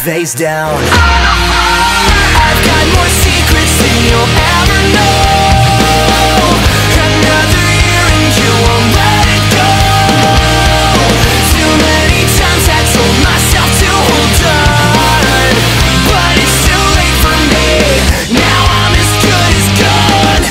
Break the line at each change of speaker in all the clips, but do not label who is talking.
face down. I've got more secrets than you'll ever know. Another year and you won't let it go. Too many times I told myself to hold on, but it's too late for me. Now I'm as good as gone.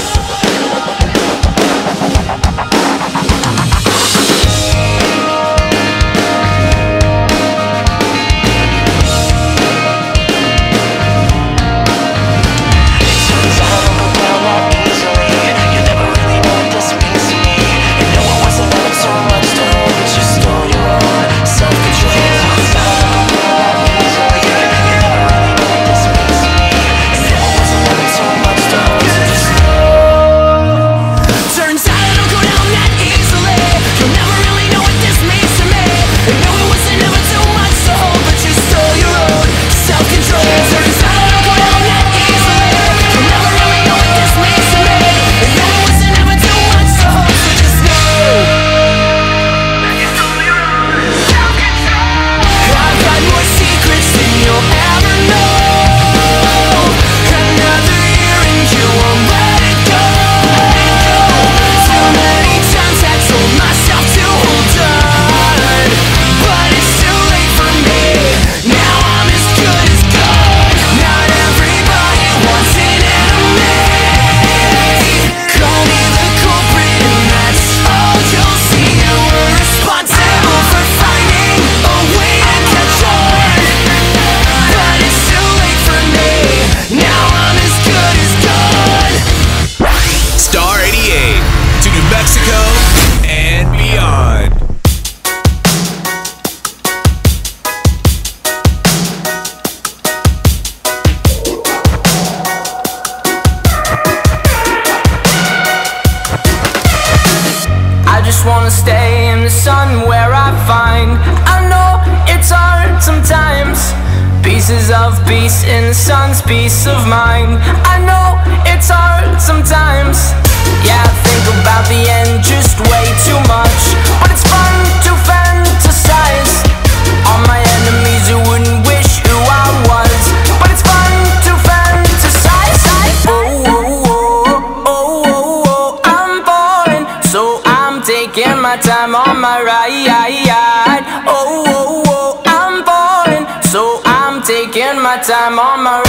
Wanna stay in the sun where I find, I know it's hard sometimes, pieces of peace in the sun's peace of mind. I know it's hard sometimes. Yeah, I think about the end just way too much, but it's fun to fantasize on my enemies who wouldn't wish who I was, but it's fun to fantasize. Oh, oh, oh, oh, oh, oh, I'm falling, so I'm taking my time on my ride. Oh, oh, oh, I'm falling, so I'm taking my time on my ride.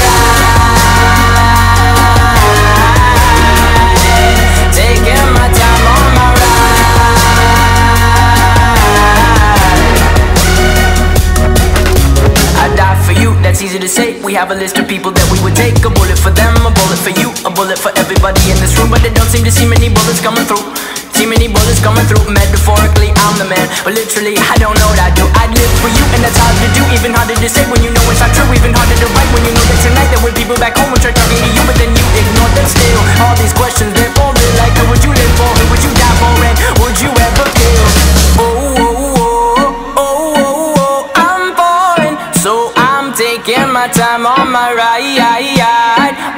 Taking my time on my ride. I die for you, that's easy to say. We have a list of people that we would take. A bullet for them, a bullet for you, a bullet for everybody in this room. But they don't seem to see many bullets coming through. See many bullets coming through. Metaphorically, I'm the man, but literally, I don't know what I do. I'd live for you, and that's hard to do. Even harder to say when you know it's not true. Even harder to write when you know that tonight there were people back home who tried talking to you, but then you ignored them still. All these questions, they're folded like who would you live for? Who would you die for? And would you ever kill? Oh, oh, oh, oh, oh, oh, I'm falling, so I'm taking my time on my ride.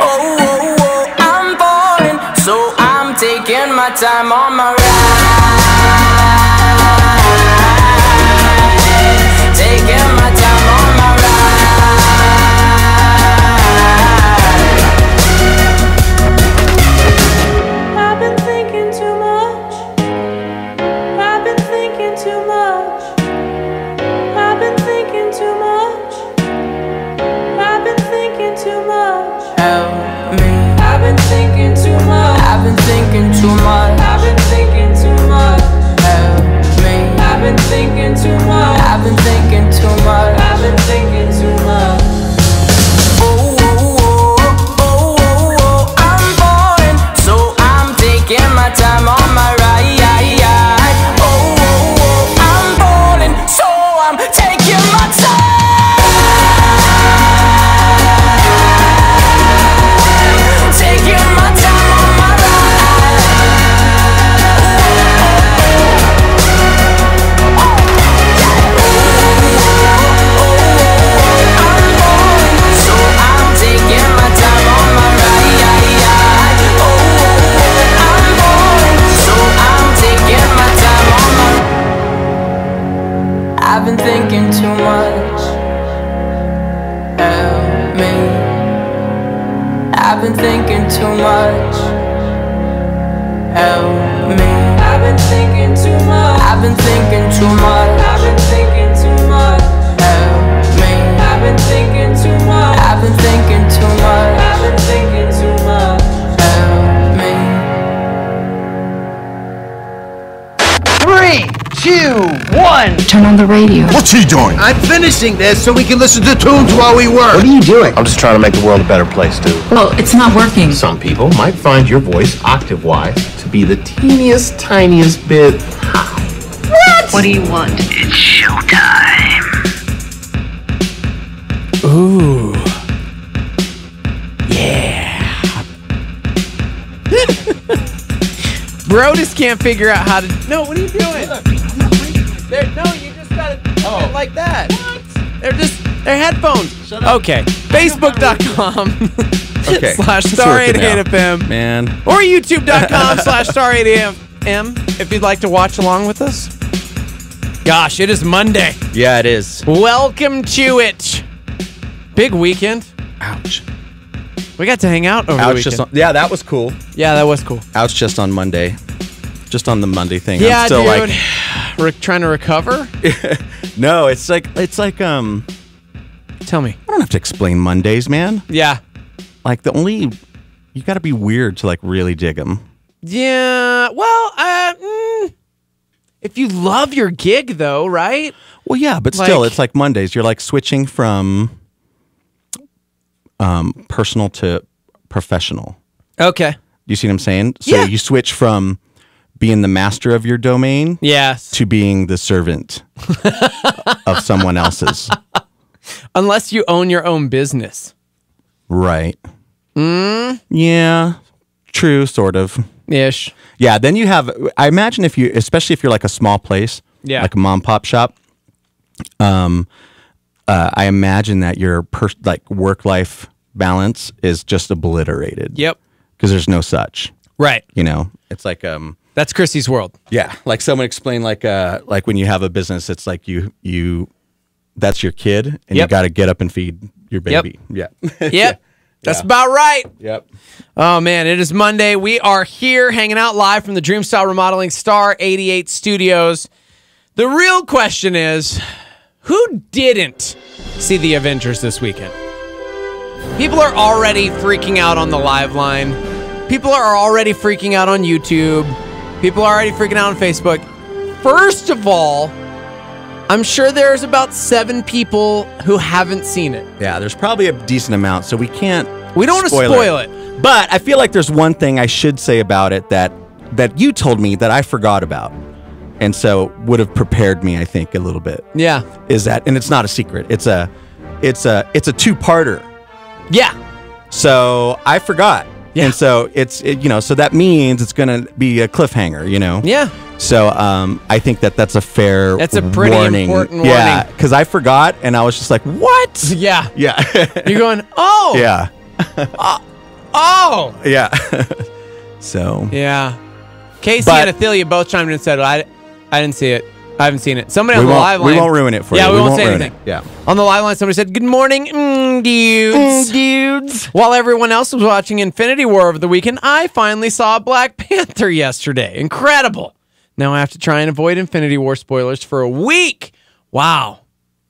Oh, oh, oh, I'm falling, so I'm taking my time on my ride. Taking my time on my ride.
I've been thinking too much. I've been thinking too much. I've been thinking too much. I've been thinking too much.
Help me.
I've been thinking too much.
I've been thinking too much.
I've been thinking too much.
Help me.
I've been thinking too much.
I've been thinking too much.
I've been thinking too much.
Oh, oh, oh, oh, oh, oh, I'm falling, so I'm taking my time on my ride. Oh, oh, oh, I'm falling, so I'm taking my time. Taking my time on my ride. I've been thinking too much. been thinking too much. Help me.
I've been thinking too much.
I've been thinking too much.
I've been thinking too much.
Help me.
I've been thinking too much.
I've been thinking too much.
I've been thinking too much.
Help me.
3, 2, 1.
Turn on the radio.
What's he doing?
I'm finishing this so we can listen to tunes while we work.
What are you doing?
I'm just trying to make the world a better place, dude.
Well, it's not working.
Some people might find your voice, octave-wise, to be the teeniest, tiniest bit high.
What do you want?
It's showtime.
Ooh. Yeah. Bro just can't figure out how to... No, what are you doing? No, you just gotta do it like that. What? They're headphones. Shut up. Okay. Facebook.com
Okay.
/Star88FM.
Man.
Or YouTube.com /Star88FM if you'd like to watch along with us. Gosh, it is Monday.
Yeah, it is.
Welcome to it. Big weekend.
Ouch.
We got to hang out over the
Ouch.
weekend.
Just on, yeah, that was cool.
Yeah, that was cool.
Ouch. Just on Monday. Just on the Monday thing.
Yeah,
I'm still
dude. Trying to recover?
No, it's like
Tell me.
I don't have to explain Mondays, man.
Yeah.
Like you got to be weird to like really dig them.
Yeah. Well, if you love your gig, though, right?
Well, yeah, but still, it's like Mondays. You're like switching from personal to professional.
Okay.
You see what I'm saying? So
Yeah.
you switch from being the master of your domain
Yes.
to being the servant of someone else's.
Unless you own your own business.
Right. Yeah. True, sort of.
Ish.
Yeah, then you have, I imagine especially if you're like a small place, like a mom pop shop, I imagine that your work-life balance is just obliterated.
Yep.
Because there's no such.
Right.
You know, it's like,
That's Chrissy's world.
yeah, like someone explained, like when you have a business, it's like you that's your kid, and you got to get up and feed your baby. Yep.
Yep. That's about right.
Yep.
Oh, man, it is Monday. We are here hanging out live from the Dreamstyle Remodeling Star 88 studios. The real question is, who didn't see the Avengers this weekend? People are already freaking out on the live line. People are already freaking out on YouTube. People are already freaking out on Facebook. First of all, I'm sure there's about 7 people who haven't seen it.
Yeah, there's probably a decent amount, so we don't
want to spoil it.
But I feel like there's one thing I should say about it that you told me that I forgot about, and so would have prepared me, I think, a little bit.
Yeah.
Is that, and it's not a secret. It's a two-parter.
Yeah.
So I forgot.
Yeah.
And so so that means it's going to be a cliffhanger,
Yeah.
So I think that's a fair
That's a pretty
warning.
important warning.
Yeah, because I forgot, and I was just like, what?
Yeah.
Yeah.
You're going, oh.
Yeah.
Oh.
Yeah. So.
Yeah. Casey and Athelia both chimed in and said, I didn't see it. I haven't seen it. Somebody on the live line.
We won't ruin it for you.
Yeah, we won't say
ruin
anything.
it. Yeah.
On the live line, somebody said, good morning, dudes. While everyone else was watching Infinity War over the weekend, I finally saw Black Panther yesterday. Incredible. Now I have to try and avoid Infinity War spoilers for a week. Wow.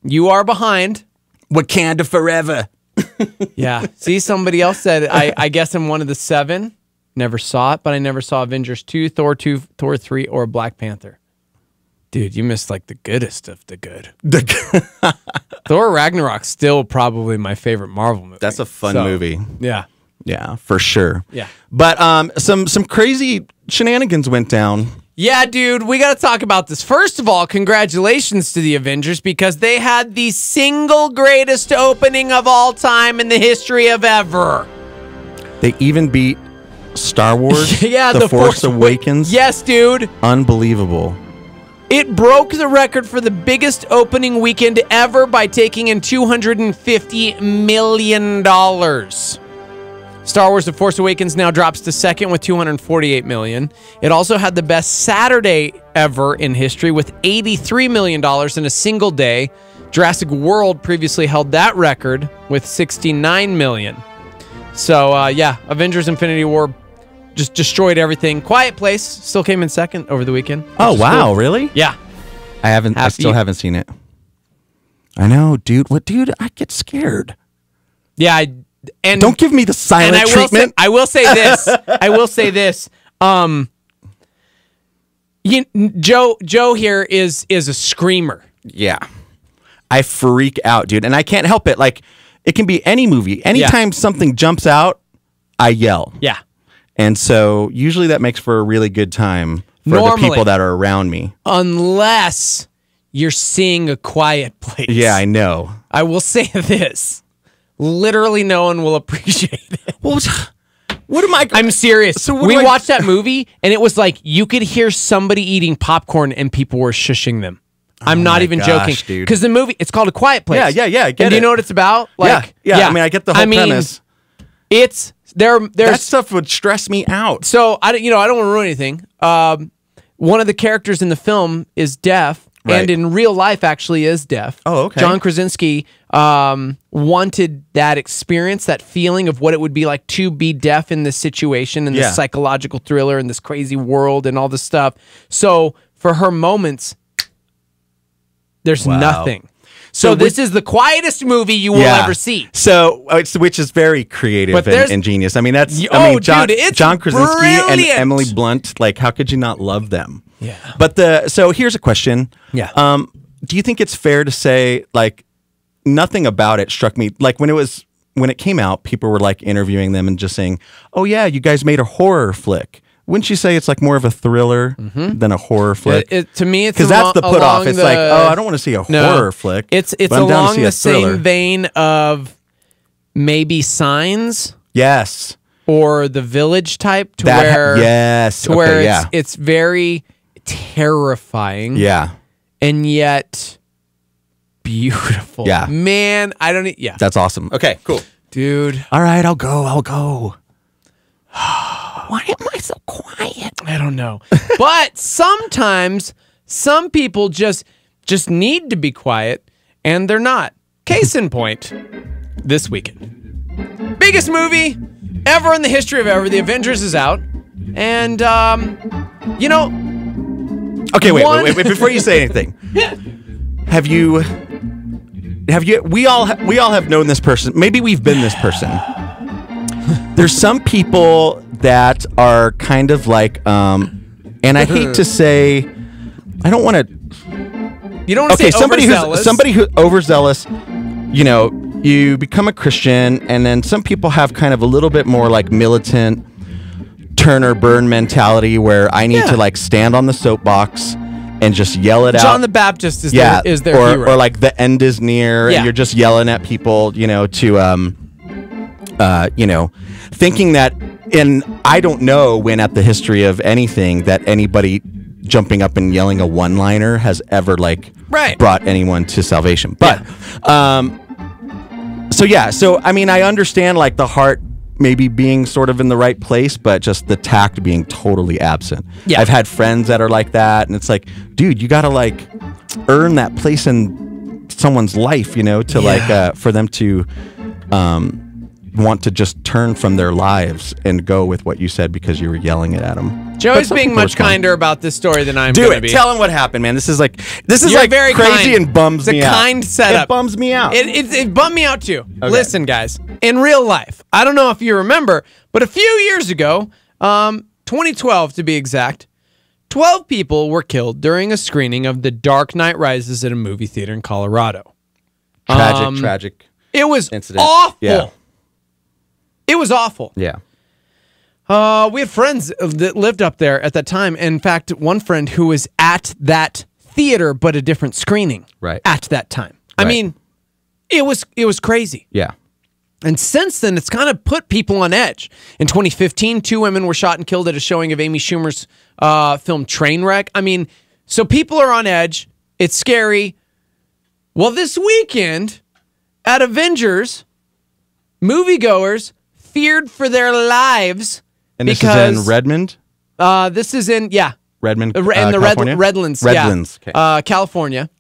You are behind.
Wakanda forever.
Yeah. See, somebody else said, I guess I'm one of the 7. Never saw it, but I never saw Avengers 2, Thor 2, Thor 3, or Black Panther. Dude, you missed like the goodest of the good. Thor Ragnarok's still probably my favorite Marvel movie.
That's a fun movie.
Yeah.
Yeah, for sure.
Yeah.
But some crazy shenanigans went down.
Yeah, dude, we got to talk about this. First of all, congratulations to the Avengers because they had the single greatest opening of all time in the history of ever.
They even beat Star Wars,
yeah,
The Force Awakens.
Yes, dude.
Unbelievable.
It broke the record for the biggest opening weekend ever by taking in $250 million. Star Wars The Force Awakens now drops to second with $248 million. It also had the best Saturday ever in history with $83 million in a single day. Jurassic World previously held that record with $69 million. So, yeah, Avengers Infinity War just destroyed everything. Quiet Place still came in second over the weekend.
Oh,
is
wow.
cool.
Really?
Yeah.
I still haven't seen it. I know, dude. Dude? I get scared.
Yeah. And
don't give me the silent treatment.
I will say this. Joe here is a screamer.
Yeah. I freak out, dude. And I can't help it. Like, it can be any movie. Anytime something jumps out, I yell.
Yeah.
And so usually that makes for a really good time for the people that are around me.
Unless you're seeing A Quiet Place.
Yeah, I know.
I will say this. Literally no one will appreciate it.
Well, what am I...
I'm serious.
So
we watched that movie, and it was like you could hear somebody eating popcorn and people were shushing them. I'm not even joking. Because the movie, it's called A Quiet Place.
Yeah, I get it.
Do you know what it's about? Like,
yeah. I mean, I get the whole premise.
It's... There's
that stuff would stress me out.
So I don't want to ruin anything. One of the characters in the film is deaf, and in real life actually is deaf.
Oh, okay.
John Krasinski wanted that experience, that feeling of what it would be like to be deaf in this situation and this psychological thriller and this crazy world and all this stuff. So for her moments, there's nothing. So this is the quietest movie you will ever see.
So, which is very creative and ingenious. I mean, that's John Krasinski and Emily Blunt. Like, how could you not love them?
Yeah.
But so here's a question.
Yeah.
Do you think it's fair to say like nothing about it struck me? Like when it came out, people were like interviewing them and just saying, "Oh yeah, you guys made a horror flick." Wouldn't you say it's like more of a thriller than a horror flick?
To me, it's
because that's the put off. It's like, oh, I don't want to see a horror flick.
It's along the same vein of maybe Signs.
Yes.
Or The Village type to where it's very terrifying.
Yeah.
And yet beautiful.
Yeah.
Man,
That's awesome. Okay, cool.
Dude.
All right, I'll go. Why am I so quiet?
I don't know. But sometimes some people just need to be quiet, and they're not. Case in point, this weekend. Biggest movie ever in the history of ever. The Avengers is out. And,
Okay, wait, before you say anything. Have you we all have known this person. Maybe we've been this person. There's some people that are kind of like, and I hate to say, I don't want to.
You don't want to say
somebody who overzealous. You know, you become a Christian, and then some people have kind of a little bit more like militant turn or burn mentality, where I need to like stand on the soapbox and just yell it out.
John the Baptist is their hero.
Or like the end is near, and you're just yelling at people, to thinking that, and I don't know when at the history of anything that anybody jumping up and yelling a one-liner has ever brought anyone to salvation. But so I mean, I understand like the heart maybe being sort of in the right place, but just the tact being totally absent. Yeah. I've had friends that are like that, and it's like, dude, you gotta like earn that place in someone's life, to for them to want to just turn from their lives and go with what you said because you were yelling it at them.
Joey's being much kinder about this story than I'm going to be.
Tell him what happened, man. This is like
very
crazy
kind.
and bums me out.
It's a kind setup.
It bums me out.
It bummed me out too.
Okay.
Listen, guys, in real life, I don't know if you remember, but a few years ago, 2012 to be exact, 12 people were killed during a screening of The Dark Knight Rises at a movie theater in Colorado.
Tragic.
It was
incident.
Awful.
Yeah.
It was awful.
Yeah.
We had friends that lived up there at that time. In fact, one friend who was at that theater, but a different screening.
Right.
At that time. I mean, it was crazy.
Yeah.
And since then, it's kind of put people on edge. In 2015, 2 women were shot and killed at a showing of Amy Schumer's film Trainwreck. I mean, so people are on edge. It's scary. Well, this weekend at Avengers, moviegoers feared for their lives.
And this is in Redmond?
This is in,
Redmond,
in the
California?
Redlands,
okay.
California.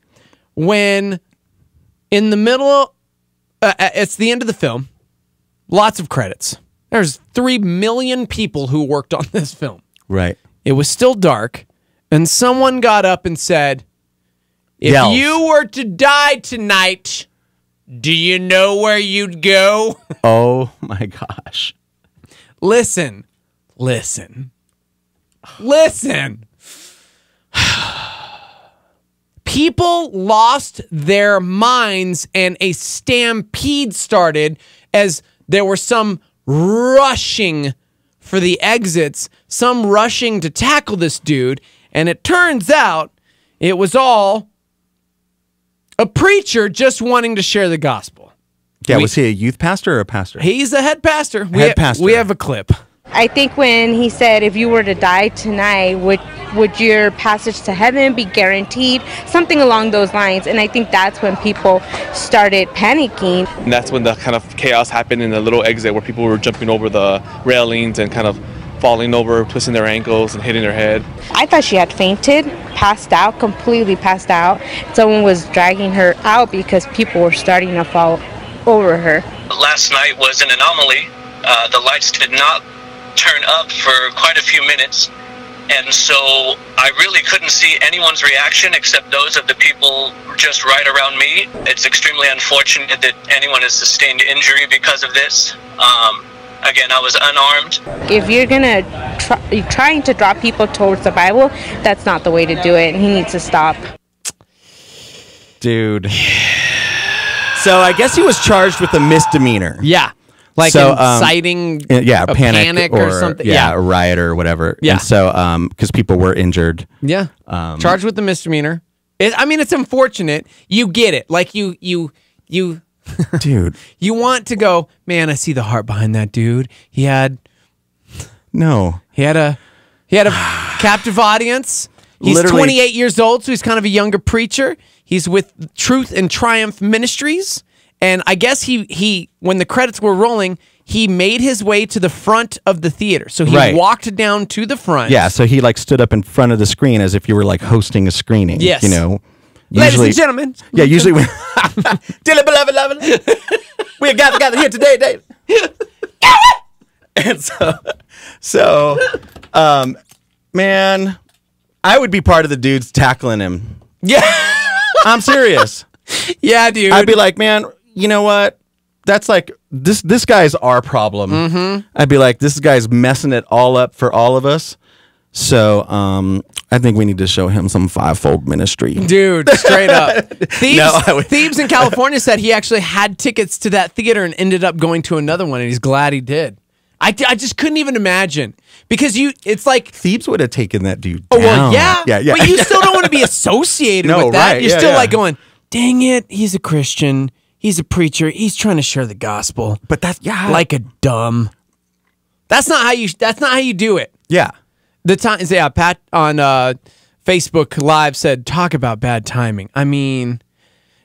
When in the middle, it's the end of the film, lots of credits. There's 3 million people who worked on this film.
Right.
It was still dark, and someone got up and said, if
Yells.
you were to die tonight, do you know where you'd go?
Oh my gosh.
Listen. People lost their minds and a stampede started as there were some rushing for the exits, some rushing to tackle this dude, and it turns out it was all a preacher just wanting to share the gospel.
Yeah, was he a youth pastor or a pastor?
He's the head pastor.
Pastor.
We have a clip.
I think when he said, if you were to die tonight, would your passage to heaven be guaranteed? Something along those lines. And I think that's when people started panicking.
And that's when the kind of chaos happened in the little exit where people were jumping over the railings and kind of falling over, twisting their ankles and hitting their head.
I thought she had fainted, passed out, completely passed out. Someone was dragging her out because people were starting to fall over her.
Last night was an anomaly. The lights did not turn up for quite a few minutes, and so I really couldn't see anyone's reaction except those of the people just right around me. It's extremely unfortunate that anyone has sustained injury because of this. Again, I was unarmed. If you're gonna trying to draw people towards the Bible, that's not the way to do it, and he needs to stop.
Dude. So I guess he was charged with a misdemeanor.
Yeah. Like inciting a panic or something.
Yeah, a riot or whatever.
Yeah.
And so, because people were injured.
Yeah. Charged with the misdemeanor. It's unfortunate. You get it. Like you
dude.
You want to go, man, I see the heart behind that dude. He had a captive audience. He's
Literally.
28 years old, so he's kind of a younger preacher. He's with Truth and Triumph Ministries. And I guess he when the credits were rolling, he made his way to the front of the theater. So he walked down to the front.
Yeah, so he like stood up in front of the screen as if you were like hosting a screening.
Yes.
You know.
Ladies and gentlemen.
Yeah, usually we dearly beloved, we are gathered here today, Dave. And so man, I would be part of the dudes tackling him.
Yeah.
I'm serious.
Yeah, dude.
I'd be like, man, you know what? That's like this guy's our problem.
Mm-hmm.
I'd be like, this guy's messing it all up for all of us. So I think we need to show him some fivefold ministry.
Dude, straight up. Thieves in California said he actually had tickets to that theater and ended up going to another one, and he's glad he did. I just couldn't even imagine. Because it's like...
Thebes would have taken that dude
down.
Oh,
well, yeah.
Yeah.
But you still don't want to be associated with that.
Right.
You're still like going, dang it, he's a Christian. He's a preacher. He's trying to share the gospel.
But that's...
Like a dumb... That's not how you do it.
Yeah.
Pat on Facebook Live said, talk about bad timing. I mean,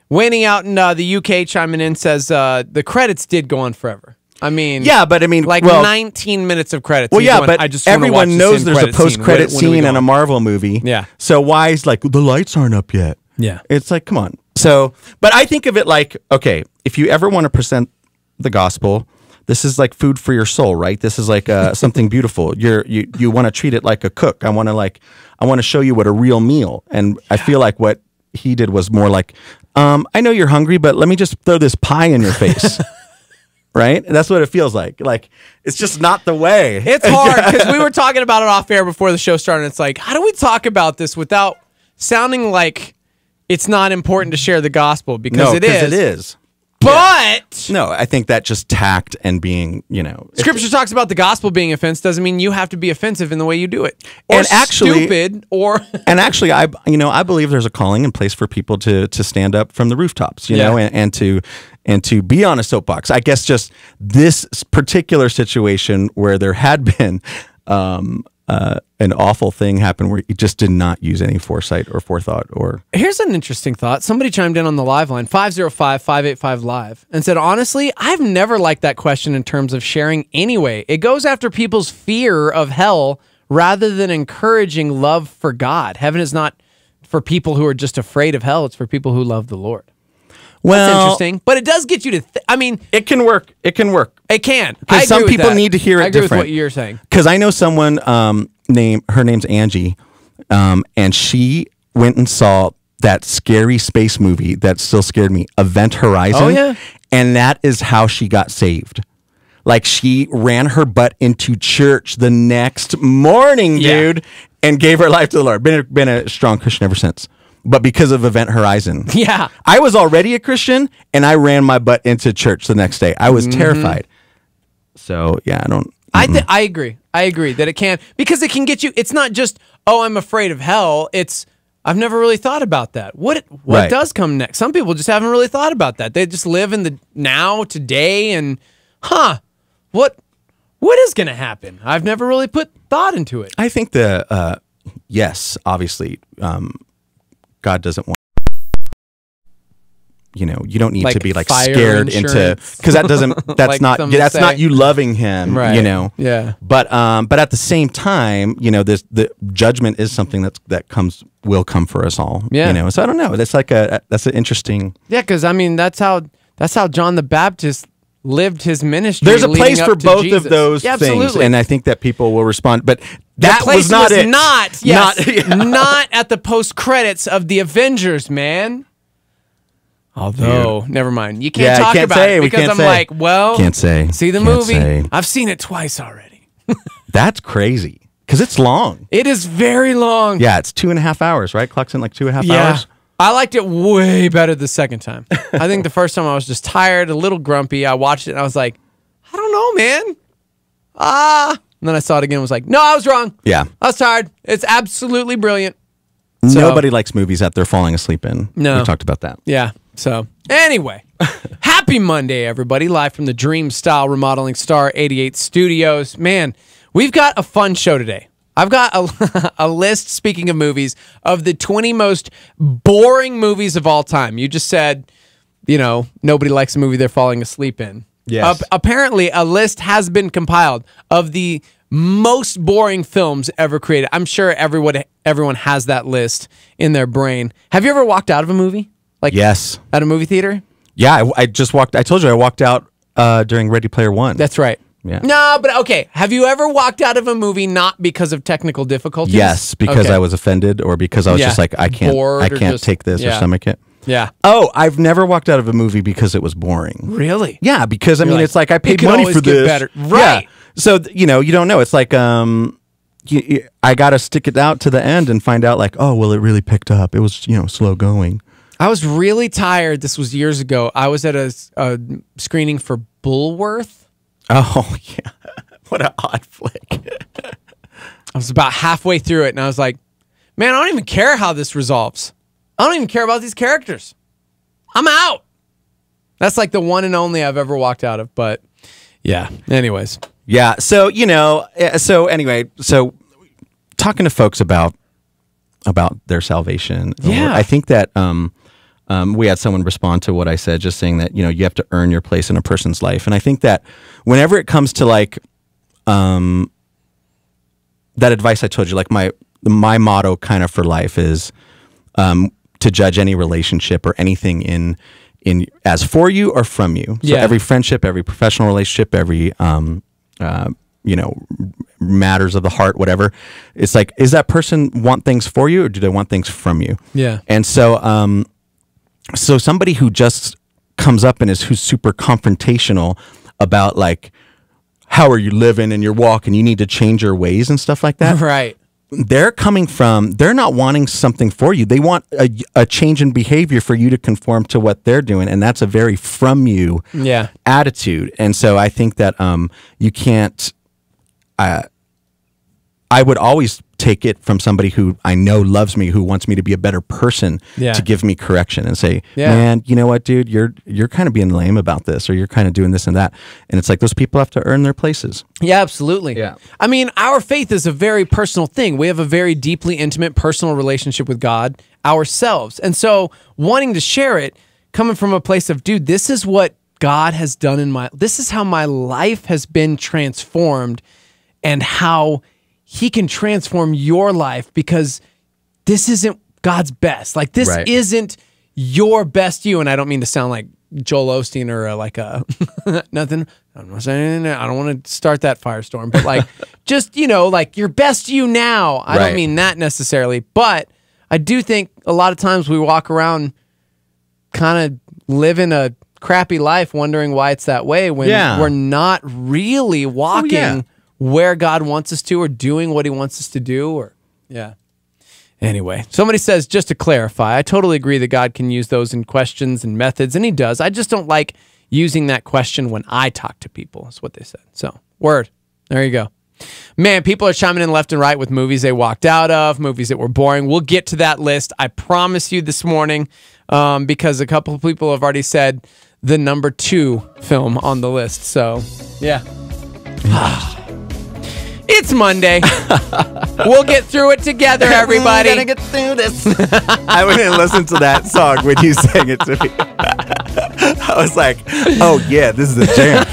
Waiting out in the UK chiming in says the credits did go on forever. I mean,
yeah, but I mean,
like 19 minutes of credits.
Well, yeah,
going,
but
I just
everyone knows there's a post-credit scene in a
month.
Marvel movie.
Yeah.
So why is like the lights aren't up yet?
Yeah.
It's like, come on. So, but I think of it like, okay, if you ever want to present the gospel, this is like food for your soul, right? This is like something beautiful. You want to treat it like a cook. I want to show you what a real meal. And I feel like what he did was more like, I know you're hungry, but let me just throw this pie in your face. Right? That's what it feels like. Like, it's just not the way.
It's hard because we were talking about it off air before the show started. It's like, how do we talk about this without sounding like it's not important to share the gospel? Because it is. But
no, I think that just tact and being,
Scripture talks about the gospel being offense doesn't mean you have to be offensive in the way you do it, or
and actually,
stupid, or
and actually, I believe there's a calling and place for people to stand up from the rooftops, and to be on a soapbox. I guess just this particular situation where there had been an awful thing happen where he just did not use any foresight or forethought. Or
here's an interesting thought. Somebody chimed in on the live line 505-585-LIVE and said, honestly, I've never liked that question in terms of sharing anyway. It goes after people's fear of hell rather than encouraging love for God. Heaven is not for people who are just afraid of hell. It's for people who love the Lord.
Well,
that's interesting. But it does get you to. I mean,
it can work. It can work.
It can.
Because some people need to hear it
I agree
different.
with what you're saying.
Because I know someone her name's Angie, and she went and saw that scary space movie that still scared me, Event Horizon.
Oh, yeah.
And that is how she got saved. Like, she ran her butt into church the next morning, dude, and gave her life to the Lord. Been a strong Christian ever since. But because of Event Horizon.
Yeah.
I was already a Christian, and I ran my butt into church the next day. I was terrified. So, yeah, I don't...
I agree. I agree that it can, because it can get you. It's not just, oh, I'm afraid of hell. It's, I've never really thought about that. What
Right.
does come next? Some people just haven't really thought about that. They just live in the now, today, and what is going to happen? I've never really put thought into it.
I think yes, obviously, God doesn't want, you don't need
Like
to be like
fire
scared into,
insurance.
because that's
Like some say.
not you loving him,
Right. Yeah.
But at the same time, the judgment is something that will come for us all.
Yeah.
So I don't know. That's that's an interesting.
Yeah, because I mean that's how John the Baptist lived his ministry.
There's a
leading
place
up
for
to
both
Jesus.
of those
Yeah,
things,
absolutely.
and I think that people will respond. But
The
that
place
was not it.
Not, yes, not at the post credits of the Avengers, man. Although, never mind. You can't talk about it because I'm like, well,
can't say.
See the
Can't
movie?
say.
I've seen it twice already.
That's crazy because it's long.
It is very long.
Yeah, it's 2.5 hours, right? Clocks in like 2.5
Yeah.
hours.
I liked it way better the second time. I think the first time I was just tired, a little grumpy. I watched it and I was like, I don't know, man. And then I saw it again and was like, no, I was wrong.
Yeah.
I was tired. It's absolutely brilliant.
Nobody likes movies that they're falling asleep in.
No.
We talked about that.
Yeah. So, anyway, happy Monday, everybody. Live from the Dream Style Remodeling Star 88 Studios. Man, we've got a fun show today. I've got a list, speaking of movies, of the 20 most boring movies of all time. You just said, nobody likes a movie they're falling asleep in.
Yes.
Apparently, a list has been compiled of the most boring films ever created. I'm sure everyone has that list in their brain. Have you ever walked out of a movie? Like,
yes.
At a movie theater?
Yeah, I just walked. I told you I walked out during Ready Player One.
That's right.
Yeah.
No, but okay. Have you ever walked out of a movie not because of technical difficulties?
Yes, because
Okay.
I was offended or because I was just like, I can't
Bored or just-
take this or stomach it.
Yeah.
Oh, I've never walked out of a movie because it was boring.
Really?
Yeah, because I mean,
like,
it's like I
it
paid
could
money
always
for
get
this.
better. Right.
Yeah. So you don't know. It's like I got to stick it out to the end and find out like, oh, well, it really picked up. It was slow going.
I was really tired. This was years ago. I was at a screening for Bullworth.
Oh yeah, what an odd flick.
I was about halfway through it, and I was like, man, I don't even care how this resolves. I don't even care about these characters. I'm out. That's like the one and only I've ever walked out of. But yeah, anyways.
Yeah. So anyway, talking to folks about their salvation.
Yeah.
I think that we had someone respond to what I said, just saying that you have to earn your place in a person's life, and I think that whenever it comes to like that advice I told you, like my motto kind of for life is to judge any relationship or anything in as for you or from you. So every friendship, every professional relationship, every matters of the heart, whatever. It's like, is that person want things for you or do they want things from you?
Yeah.
And so so somebody who just comes up and who's super confrontational about like, how are you living and your walk and you need to change your ways and stuff like that.
Right.
They're not wanting something for you. They want a change in behavior for you to conform to what they're doing. And that's a very from you attitude. And so I think that you can't, I would always take it from somebody who I know loves me, who wants me to be a better person, to give me correction and say, man, you know what, dude, you're kind of being lame about this, or you're kind of doing this and that. And it's like those people have to earn their places.
Yeah, absolutely.
Yeah.
I mean, our faith is a very personal thing. We have a very deeply intimate personal relationship with God ourselves. And so wanting to share it, coming from a place of, dude, this is what God has done this is how my life has been transformed, and how He can transform your life, because this isn't God's best. Like, this isn't your best you, and I don't mean to sound like Joel Osteen or like a nothing. I'm not saying anything. I don't want to start that firestorm, but like just, you know, like your best you now. I don't mean that necessarily, but I do think a lot of times we walk around kind of living a crappy life wondering why it's that way when we're not really walking where God wants us to or doing what he wants us to do or Anyway, somebody says, just to clarify, I totally agree that God can use those in questions and methods, and he does. I just don't like using that question when I talk to people, is what they said. So, word. There you go. Man, people are chiming in left and right with movies they walked out of, movies that were boring. We'll get to that list, I promise you, this morning, because a couple of people have already said the number 2 film on the list. So, yeah. It's Monday. We'll get through it together, everybody.
We're gonna get through this. I went and listened to that song when you sang it to me. I was like, oh yeah, this is a jam.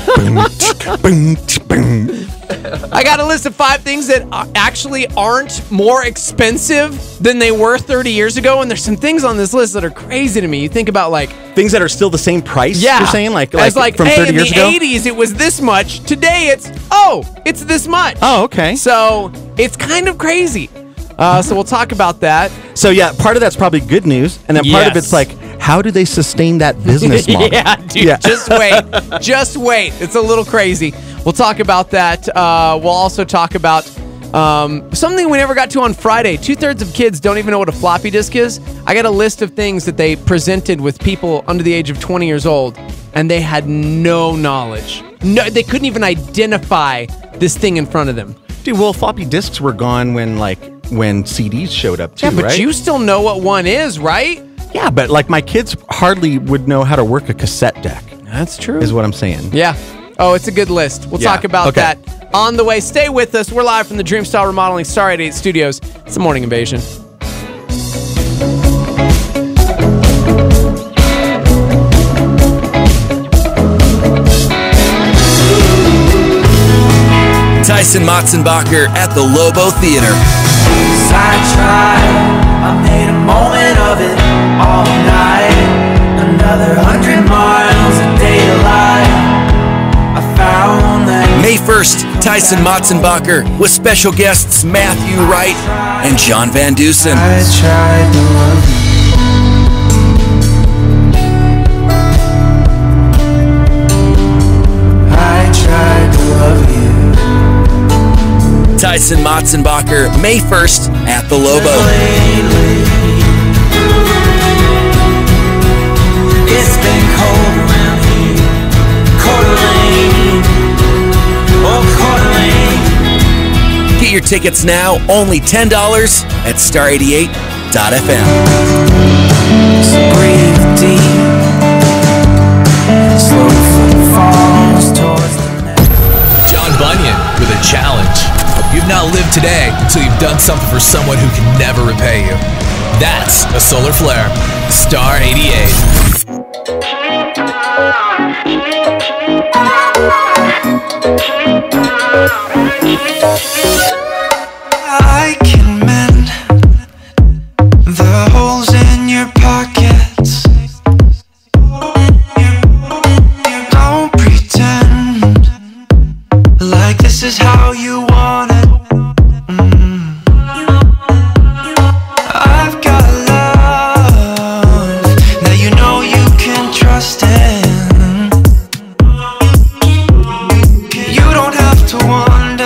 I got a list of 5 things that actually aren't more expensive than they were 30 years ago, and there's some things on this list that are crazy to me. You think about like
things that are still the same price.
Yeah,
you're saying like
from
30 years ago.
In the 80s, it was this much. Today, it's this much.
Oh, okay.
So it's kind of crazy. So we'll talk about that.
So yeah, part of that's probably good news, and then part of it's like, how do they sustain that business model?
Yeah, dude. Just wait. Just wait. It's a little crazy. We'll talk about that. We'll also talk about something we never got to on Friday. 2/3 of kids don't even know what a floppy disk is. I got a list of things that they presented with people under the age of 20 years old, and they had no knowledge. No, they couldn't even identify this thing in front of them.
Dude, well, floppy disks were gone when CDs showed up too,
right? Yeah, but
right?
you still know what one is, right?
Yeah, but like my kids hardly would know how to work a cassette deck.
That's true.
Is what I'm saying.
Yeah. Oh, it's a good list. We'll talk about that on the way. Stay with us. We're live from the Dreamstyle Remodeling Star 88 Studios. It's the Morning Invasion.
Tyson Motzenbacher at the Lobo Theater.
I tried, I made a moment of it all night. Another 100 miles a day to lie. I found that
May 1st, Tyson Motzenbacher with special guests Matthew Wright and John Van Dusen.
I tried to love you. I tried to love you.
Tyson Motzenbacher, May 1st at the Lobo.
It's been cold around here. Cold rain. Oh, cold rain.
Get your tickets now, only $10 at star88.fm.
So breathe deep. Slow footfalls towards the net.
John Bunyan with a challenge. You've not lived today until you've done something for someone who can never repay you. That's a solar flare. Star 88.
I can mend the holes in your pockets. Don't pretend like this is how you want it. I've got love that you know you can trust in. You don't have to wonder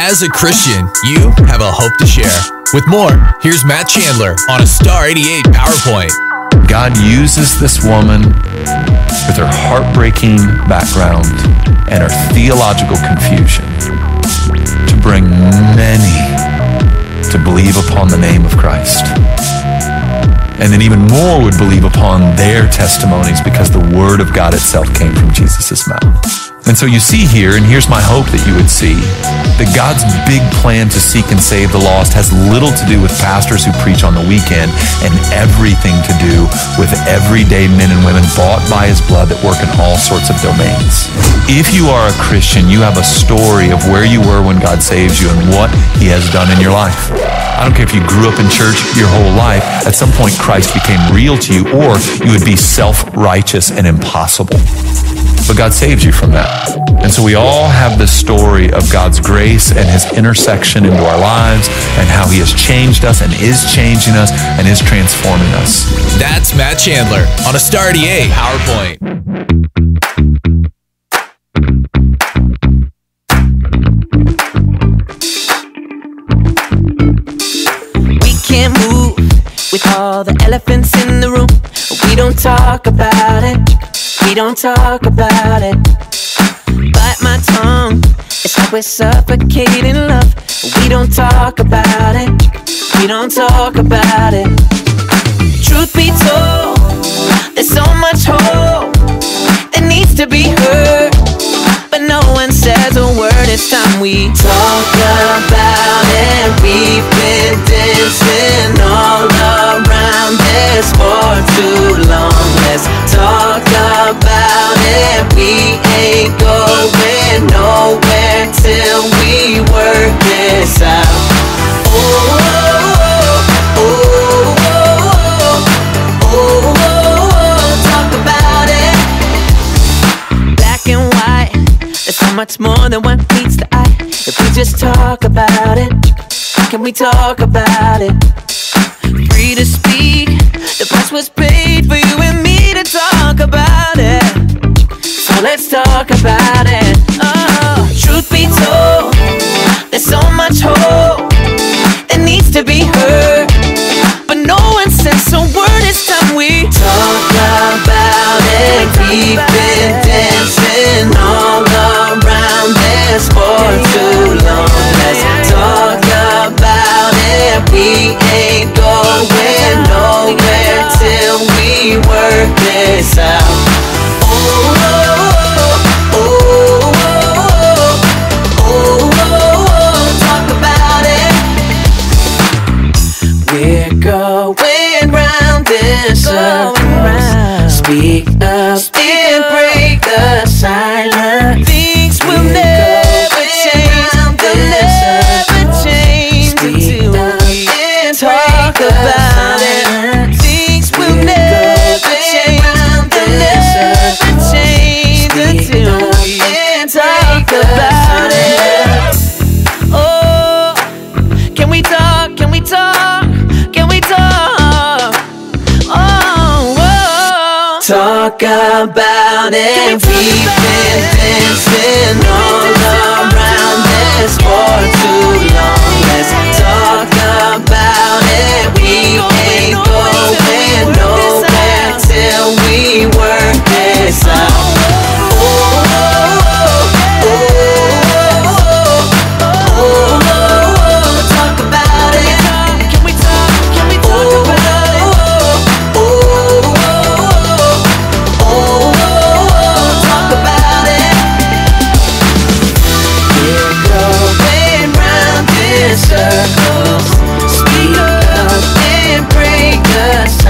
As a Christian, you have a hope to share. With more, here's Matt Chandler on a Star 88 PowerPoint.
God uses this woman with her heartbreaking background and her theological confusion to bring many to believe upon the name of Christ. And then even more would believe upon their testimonies because the word of God itself came from Jesus' mouth. And so you see here, and here's my hope that you would see, that God's big plan to seek and save the lost has little to do with pastors who preach on the weekend and everything to do with everyday men and women bought by his blood that work in all sorts of domains. If you are a Christian, you have a story of where you were when God saves you and what he has done in your life. I don't care if you grew up in church your whole life, at some point Christ became real to you, or you would be self-righteous and impossible. But God saves you from that. And so we all have this story of God's grace and his intersection into our lives and how he has changed us and is changing us and is transforming us.
That's Matt Chandler on a Star 88 PowerPoint.
We can't move with all the elephants in the room. We don't talk about it. We don't talk about it. Bite my tongue. It's like we're suffocating love. We don't talk about it. We don't talk about it. Truth be told, there's so much hope that needs to be heard, but no one says a word. It's time we talk about it. We've been dancing all around this for too long. Let's talk about it. We ain't going nowhere till we work this out. Oh, oh, oh, oh, oh, oh, talk about it. Black and white, there's so much more than what meets the eye. If we just talk about it, can we talk about it? Free to speak, the price was paid for you and me to talk about it. So let's talk about it. Oh, truth be told, there's so much hope that needs to be heard, but no one says a word. It's time we talk about it. We've been dancing all around this for too long. Let's talk about it. We ain't going nowhere till we work this out. Oh, oh, oh, oh, oh, oh, talk about it. We're going round in circles. Speak up and break the silence. Things will never change. They'll never change until we talk about it. Things will never change. They'll never change until we talk about it. Oh, can we talk? Can we talk? Can we talk? Oh, oh. Talk about it. We've been dancing all around this for too long. Let's talk about it. We ain't going nowhere till we work this out. Oh, oh, oh, oh, oh, talk about it. Can we talk? Can we talk about it? Oh, oh, oh, talk about it. We're going round in circles. Speak up and break the silence.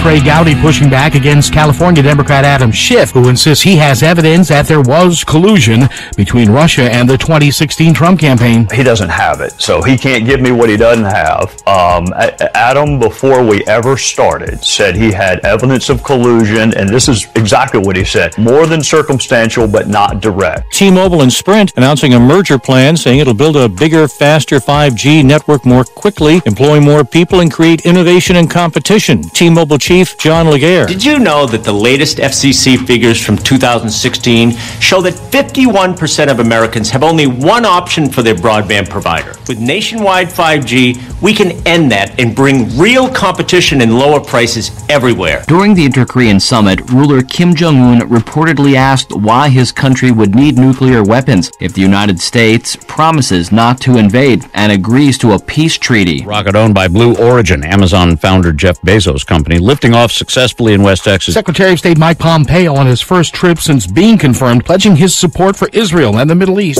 Trey Gowdy pushing back against California Democrat Adam Schiff, who insists he has evidence that there was collusion between Russia and the 2016 Trump campaign.
He doesn't have it, so he can't give me what he doesn't have. Adam, before we ever started, said he had evidence of collusion, and this is exactly what he said. More than circumstantial, but not direct.
T-Mobile and Sprint announcing a merger plan, saying it'll build a bigger, faster 5G network more quickly, employ more people, and create innovation and competition. T-Mobile chief John Laguerre.
Did you know that the latest FCC figures from 2016 show that 51% of Americans have only one option for their broadband provider? With nationwide 5G, we can end that and bring real competition and lower prices everywhere.
During the Inter-Korean summit, ruler Kim Jong-un reportedly asked why his country would need nuclear weapons if the United States promises not to invade and agrees to a peace treaty.
Rocket owned by Blue Origin, Amazon founder Jeff Bezos' company, lifting off successfully in West Texas.
Secretary of State Mike Pompeo on his first trip since being confirmed, pledging his support for Israel and the Middle East.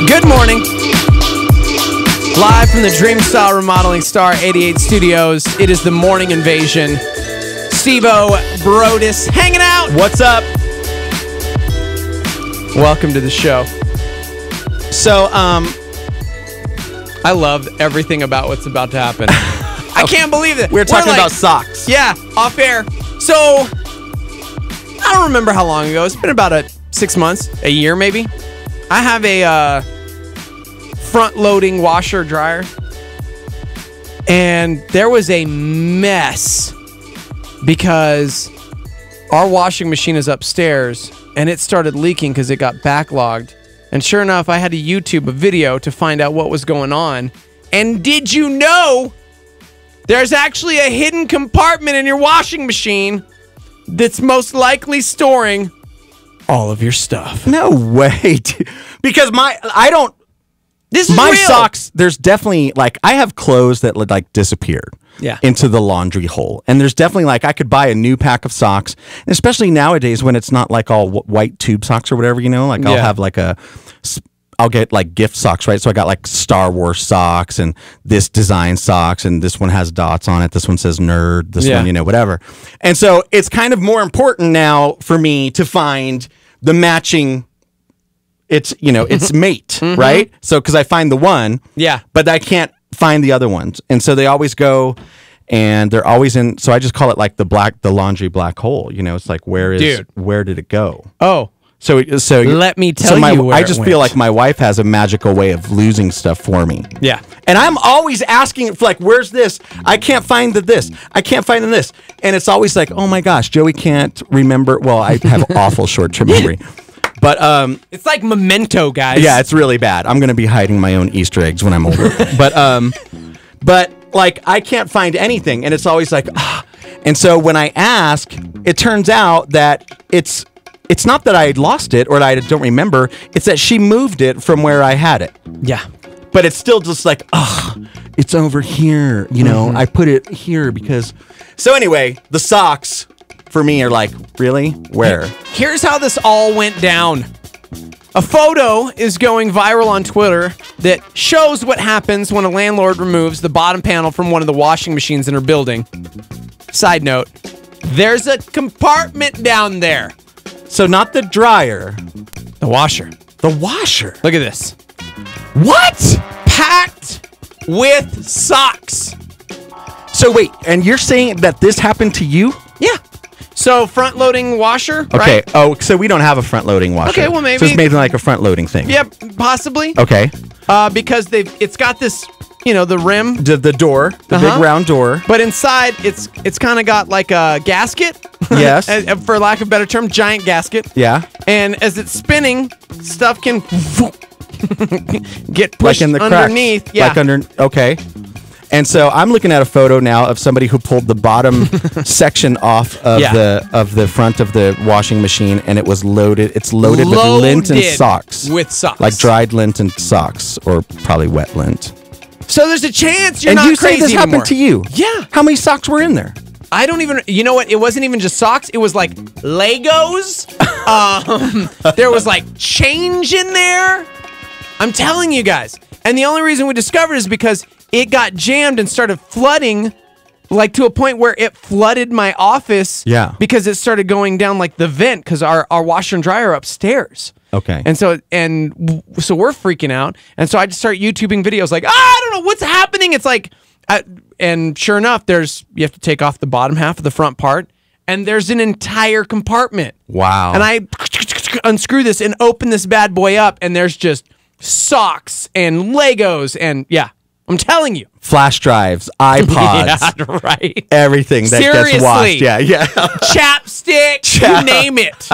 Good morning. Live from the Dreamstyle Remodeling Star 88 Studios, it is the Morning Invasion. Steve-O Brodus hanging out.
What's up?
Welcome to the show. So, I love everything about what's about to happen. I can't believe it.
We're talking about socks.
Yeah, off air. So, I don't remember how long ago. It's been about 6 months, a year maybe. I have a front-loading washer dryer, and there was a mess because our washing machine is upstairs, and it started leaking because it got backlogged. And sure enough, I had to YouTube a video to find out what was going on. And did you know there's actually a hidden compartment in your washing machine that's most likely storing all of your stuff?
No way. Because
This is
my
real.
socks, there's definitely, I have clothes that like disappeared into the laundry hole. And there's definitely, I could buy a new pack of socks, and especially nowadays when it's not all white tube socks or whatever, I'll have I'll get gift socks, right? So I got Star Wars socks and this design socks, and this one has dots on it. This one says nerd, this one, whatever. And so it's kind of more important now for me to find the matching it's mate, right? So because I find the one, but I can't find the other ones, and so they always go, and they're always in. So I just call it the laundry black hole. It's where did it go?
Oh,
so
let me tell you where
I just feel like my wife has a magical way of losing stuff for me.
Yeah,
and I'm always asking for where's this? I can't find this. I can't find this, and it's always oh my gosh, Joey can't remember. Well, I have awful short-term memory. But
it's like Memento, guys.
Yeah, it's really bad. I'm going to be hiding my own Easter eggs when I'm older. but I can't find anything, and it's always And so when I ask, it turns out that it's not that I lost it or that I don't remember. It's that she moved it from where I had it.
Yeah.
But it's still just it's over here. I put it here because. So anyway, the socks. For me, are really? Where?
Here's how this all went down. A photo is going viral on Twitter that shows what happens when a landlord removes the bottom panel from one of the washing machines in her building. Side note, there's a compartment down there.
So not the dryer.
The washer.
The washer.
Look at this.
What?
Packed with socks.
So wait, and you're saying that this happened to you?
Yeah. So front-loading washer,
okay.
Right?
Oh, so we don't have a front-loading washer.
Okay, well maybe.
So it's maybe a front-loading thing.
Yep, possibly.
Okay.
Because it's got this, the rim.
The door, the big round door.
But inside, it's kind of got a gasket.
Yes.
For lack of a better term, giant gasket.
Yeah.
And as it's spinning, stuff can get pushed
in the
underneath.
Cracks.
Yeah.
Okay. And so I'm looking at a photo now of somebody who pulled the bottom section off of the front of the washing machine, and it was loaded. It's loaded with lint and socks.
With socks.
Dried lint and socks, or probably wet lint.
So there's a chance you're
not
crazy
say this
anymore.
happened to you?
Yeah.
How many socks were in there?
I don't even, you know what? It wasn't even just socks. It was like Legos. There was like change in there. I'm telling you guys. And the only reason we discovered is because it got jammed and started flooding, like to a point where it flooded my office.
Yeah.
Because it started going down like the vent because our washer and dryer are upstairs.
Okay.
And so we're freaking out. And so I just start YouTubing videos like, I don't know what's happening. It's like, and sure enough, you have to take off the bottom half of the front part, and there's an entire compartment.
Wow.
And I unscrew this and open this bad boy up, and there's just socks and Legos, and yeah, I'm telling you.
Flash drives, iPods.
Yeah, right.
Everything that gets washed. Yeah.
Chapstick, you name it.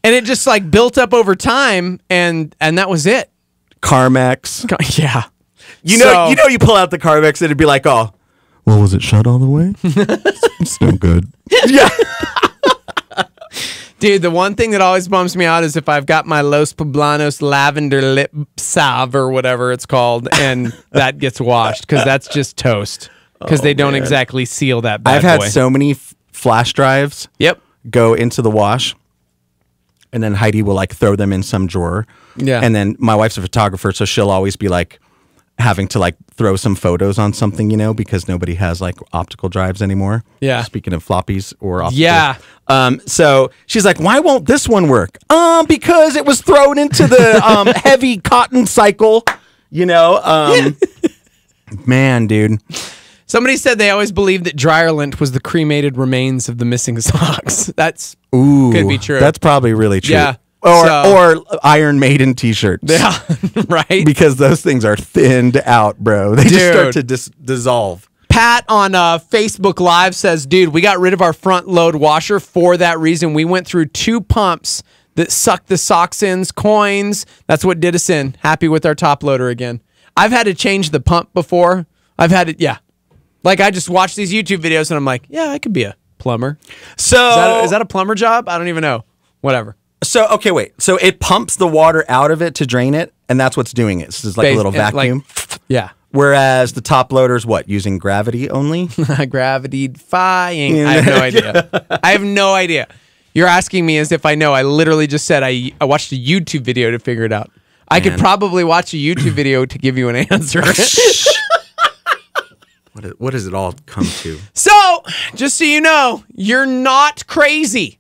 And it just like built up over time, and that was it.
Carmex.
Yeah.
You pull out the Carmex and it'd be like, oh, well, was it shut all the way? It's no good. Yeah.
Dude, the one thing that always bums me out is if I've got my Los Poblanos lavender lip salve or whatever it's called, and that gets washed, because that's just toast. Because they don't exactly seal that bad
I've had
boy.
so many flash drives go into the wash, and then Heidi will like throw them in some drawer.
Yeah.
And then my wife's a photographer, so she'll always be like having to like throw some photos on something, because nobody has like optical drives anymore.
Yeah.
Speaking of floppies or optical.
Yeah.
So she's like, why won't this one work? Because it was thrown into the heavy cotton cycle, man, dude.
Somebody said they always believed that dryer lint was the cremated remains of the missing socks. That's could be true.
That's probably really true.
Yeah.
Or Iron Maiden t-shirts.
Yeah, right?
Because those things are thinned out, bro. They just start to dissolve.
Pat on Facebook Live says, dude, we got rid of our front load washer for that reason. We went through 2 pumps that sucked the socks ins, coins. That's what did us in. Happy with our top loader again. I've had to change the pump before. I've had it, yeah. Like I just watch these YouTube videos and I'm like, yeah, I could be a plumber.
So
is that a plumber job? I don't even know. Whatever.
So, okay, wait. So it pumps the water out of it to drain it, and that's what's doing it. So it's like a little vacuum.
Yeah.
Whereas the top loader's what? Using gravity only?
Gravity-defying. I have no idea. I have no idea. You're asking me as if I know. I literally just said I watched a YouTube video to figure it out. I could probably watch a YouTube video to give you an answer.
What does it all come to?
So, just so you know, you're not crazy.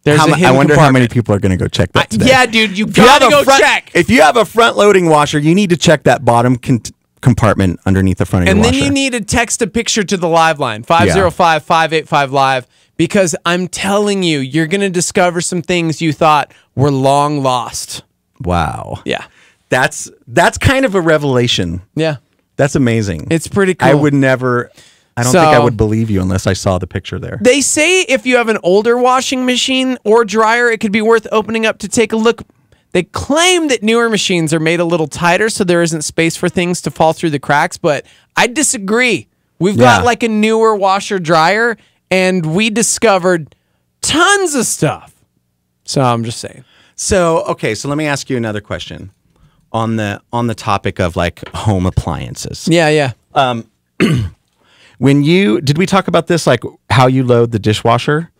I wonder how many people are going to go check that today.
Yeah, dude, you gotta go check.
If you have a front-loading washer, you need to check that bottom compartment underneath the front of your washer.
And then you need to text a picture to the live line, 505-585-LIVE, because I'm telling you, you're going to discover some things you thought were long lost.
Wow.
Yeah.
That's kind of a revelation.
Yeah.
That's amazing.
It's pretty cool.
I would never... I don't think I would believe you unless I saw the picture there.
They say if you have an older washing machine or dryer, it could be worth opening up to take a look. They claim that newer machines are made a little tighter so there isn't space for things to fall through the cracks, but I disagree. We've got like a newer washer dryer, and we discovered tons of stuff. So I'm just saying.
So, okay, so let me ask you another question on the topic of like home appliances.
Yeah.
Did we talk about this, like how you load the dishwasher?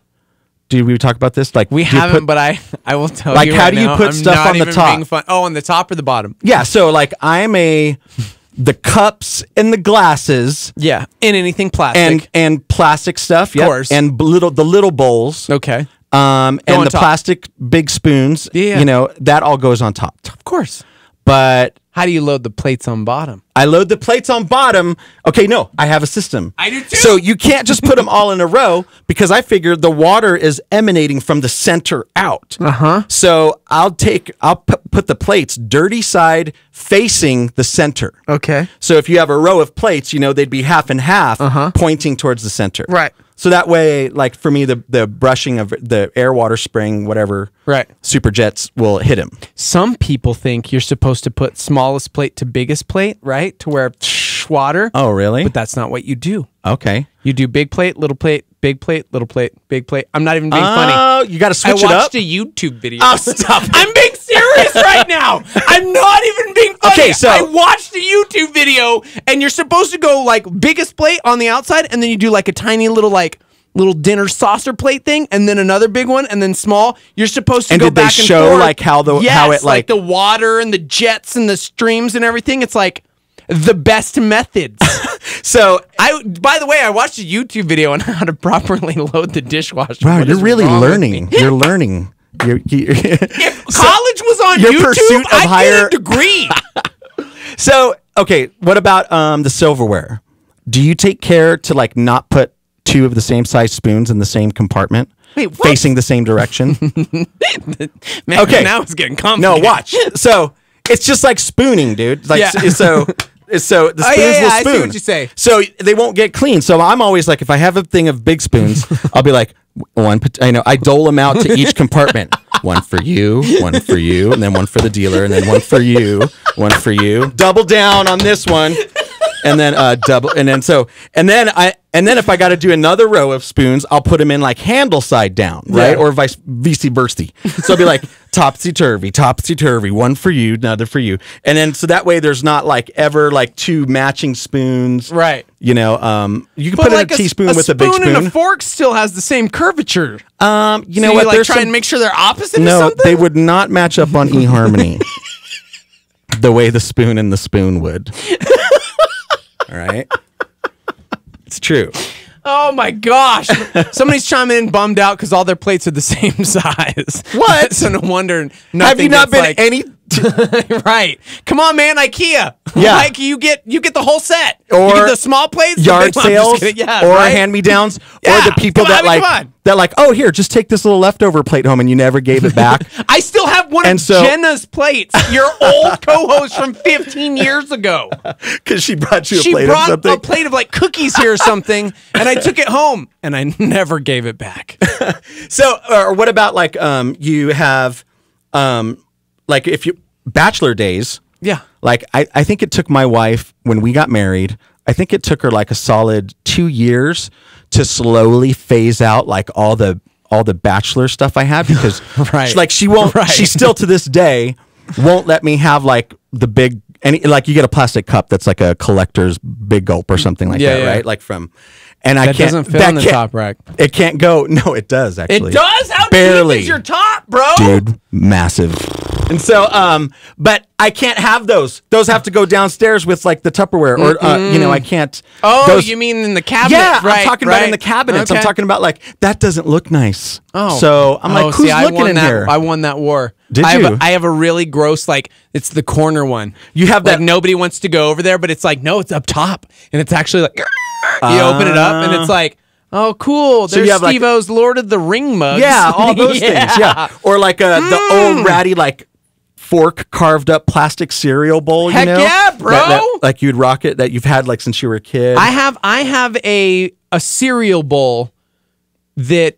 Did we talk about this? Like
we haven't, but I will tell
you.
Like,
how do you put stuff on the top?
On the top or the bottom?
Yeah. So, like, the cups and the glasses.
Yeah, and anything plastic
and plastic stuff.
Of course.
And the little bowls.
Okay.
And the plastic big spoons.
Yeah.
That all goes on top.
Of course.
But
how do you load the plates on bottom?
I load the plates on bottom. Okay, no, I have a system.
I do too.
So you can't just put them all in a row because I figured the water is emanating from the center out. So I'll put the plates dirty side facing the center.
Okay.
So if you have a row of plates, they'd be half and half pointing towards the center.
Right.
So that way, like for me, the brushing of the air, water, spring, whatever, super jets will hit him.
Some people think you're supposed to put smallest plate to biggest plate, right? To where water.
Oh, really?
But that's not what you do.
Okay.
You do big plate, little plate, big plate, little plate, big plate. I'm not even being funny.
Oh, you got to switch it up?
I watched a YouTube video.
Oh, stop.
I'm being serious right now. I'm not even being funny.
Okay, so
I watched a YouTube YouTube video, and you're supposed to go like biggest plate on the outside, and then you do like a tiny little dinner saucer plate thing, and then another big one, and then small. You're supposed to
and
go
did they
back and
show
forth.
like how it
like the water and the jets and the streams and everything. It's like the best methods.
So
by the way, I watched a YouTube video on how to properly load the dishwasher.
Wow,
What
you're
is
really
wrong with
learning.
me?
You're learning.
If college was on
your
YouTube,
pursuit of
I'd
higher
get a degree.
So, okay, what about the silverware? Do you take care to like not put two of the same size spoons in the same compartment?
Wait, what?
Facing the same direction?
Man,
Okay.
now it's getting complicated.
No, watch. So, it's just like spooning, dude. Like
Yeah.
so the spoons will
I
spoon.
see what you say.
So they won't get clean. So I'm always like, if I have a thing of big spoons, I'll be like, I dole them out to each compartment. One for you, and then one for the dealer, and then one for you, one for you. Double down on this one, and then double, and then if I got to do another row of spoons, I'll put them in like handle side down, right, or vice versa. So I'll be like topsy turvy, one for you, another for you, and then so that way there's not like ever like two matching spoons,
right?
You know, you can
But
put
like
in a teaspoon with a big spoon.
and a fork still has the same curvature.
You know
So
what?
like
There's
try
some-
and make sure they're opposite. or
No,
something?
they would not match up on eHarmony the way the spoon and the spoon would. All right, it's true.
Oh my gosh! Somebody's chiming in, bummed out because all their plates are the same size.
What?
So no wonder.
Have you not been
like,
any?
right? Come on, man, IKEA.
Yeah.
like you get the whole set.
Or
you get the small plates, the
Yard
big ones. I'm just
sales,
kidding. Yeah,
or
right?
hand-me-downs, or
Yeah,
the people
come on,
that
come on.
oh, here, just take this little leftover plate home, and you never gave it back.
I still have one
And
of
so-
Jenna's plates, your old co-host from 15 years ago.
Because she brought you a
She
plate
brought
of something.
a plate of like cookies here or something, and I took it home, and I never gave it back.
So, or what about like you have like if you bachelor days?
Yeah.
Like I think it took my wife when we got married. I think it took her like a solid 2 years to slowly phase out like all the bachelor stuff I had because
Right.
like she won't.
Right.
She still to this day won't let me have like the big like you get a plastic cup that's like a collector's Big Gulp or something like
Yeah,
that,
yeah.
right? Like from. And I
That
can't.
doesn't fit
that
on the
can't-
top rack.
It can't go. No, it does actually.
It does? How
Barely.
deep is your top, bro?
Dude, massive. And so, but I can't have those. Those have to go downstairs with like the Tupperware, or I can't.
Oh,
those,
you mean in the cabinet?
yeah,
right,
I'm talking about in the cabinets.
Okay.
I'm talking about like that doesn't look nice.
Oh,
so I'm like, who's
see, I
looking
won
in
that,
here?
I won that war.
Did
I
you?
have a really gross, like, it's the corner one.
You have
like
that.
nobody wants to go over there, but it's like, no, it's up top, and it's actually like, you open it up, and it's like, oh, cool.
So
There's
you have, like-
Steve-O's Lord of the Ring mugs.
Yeah, all those things. Yeah, or like the old ratty like fork carved up plastic cereal bowl.
Heck
you know?
yeah, bro.
That, like you'd rock it that you've had like since you were a kid.
I have a cereal bowl that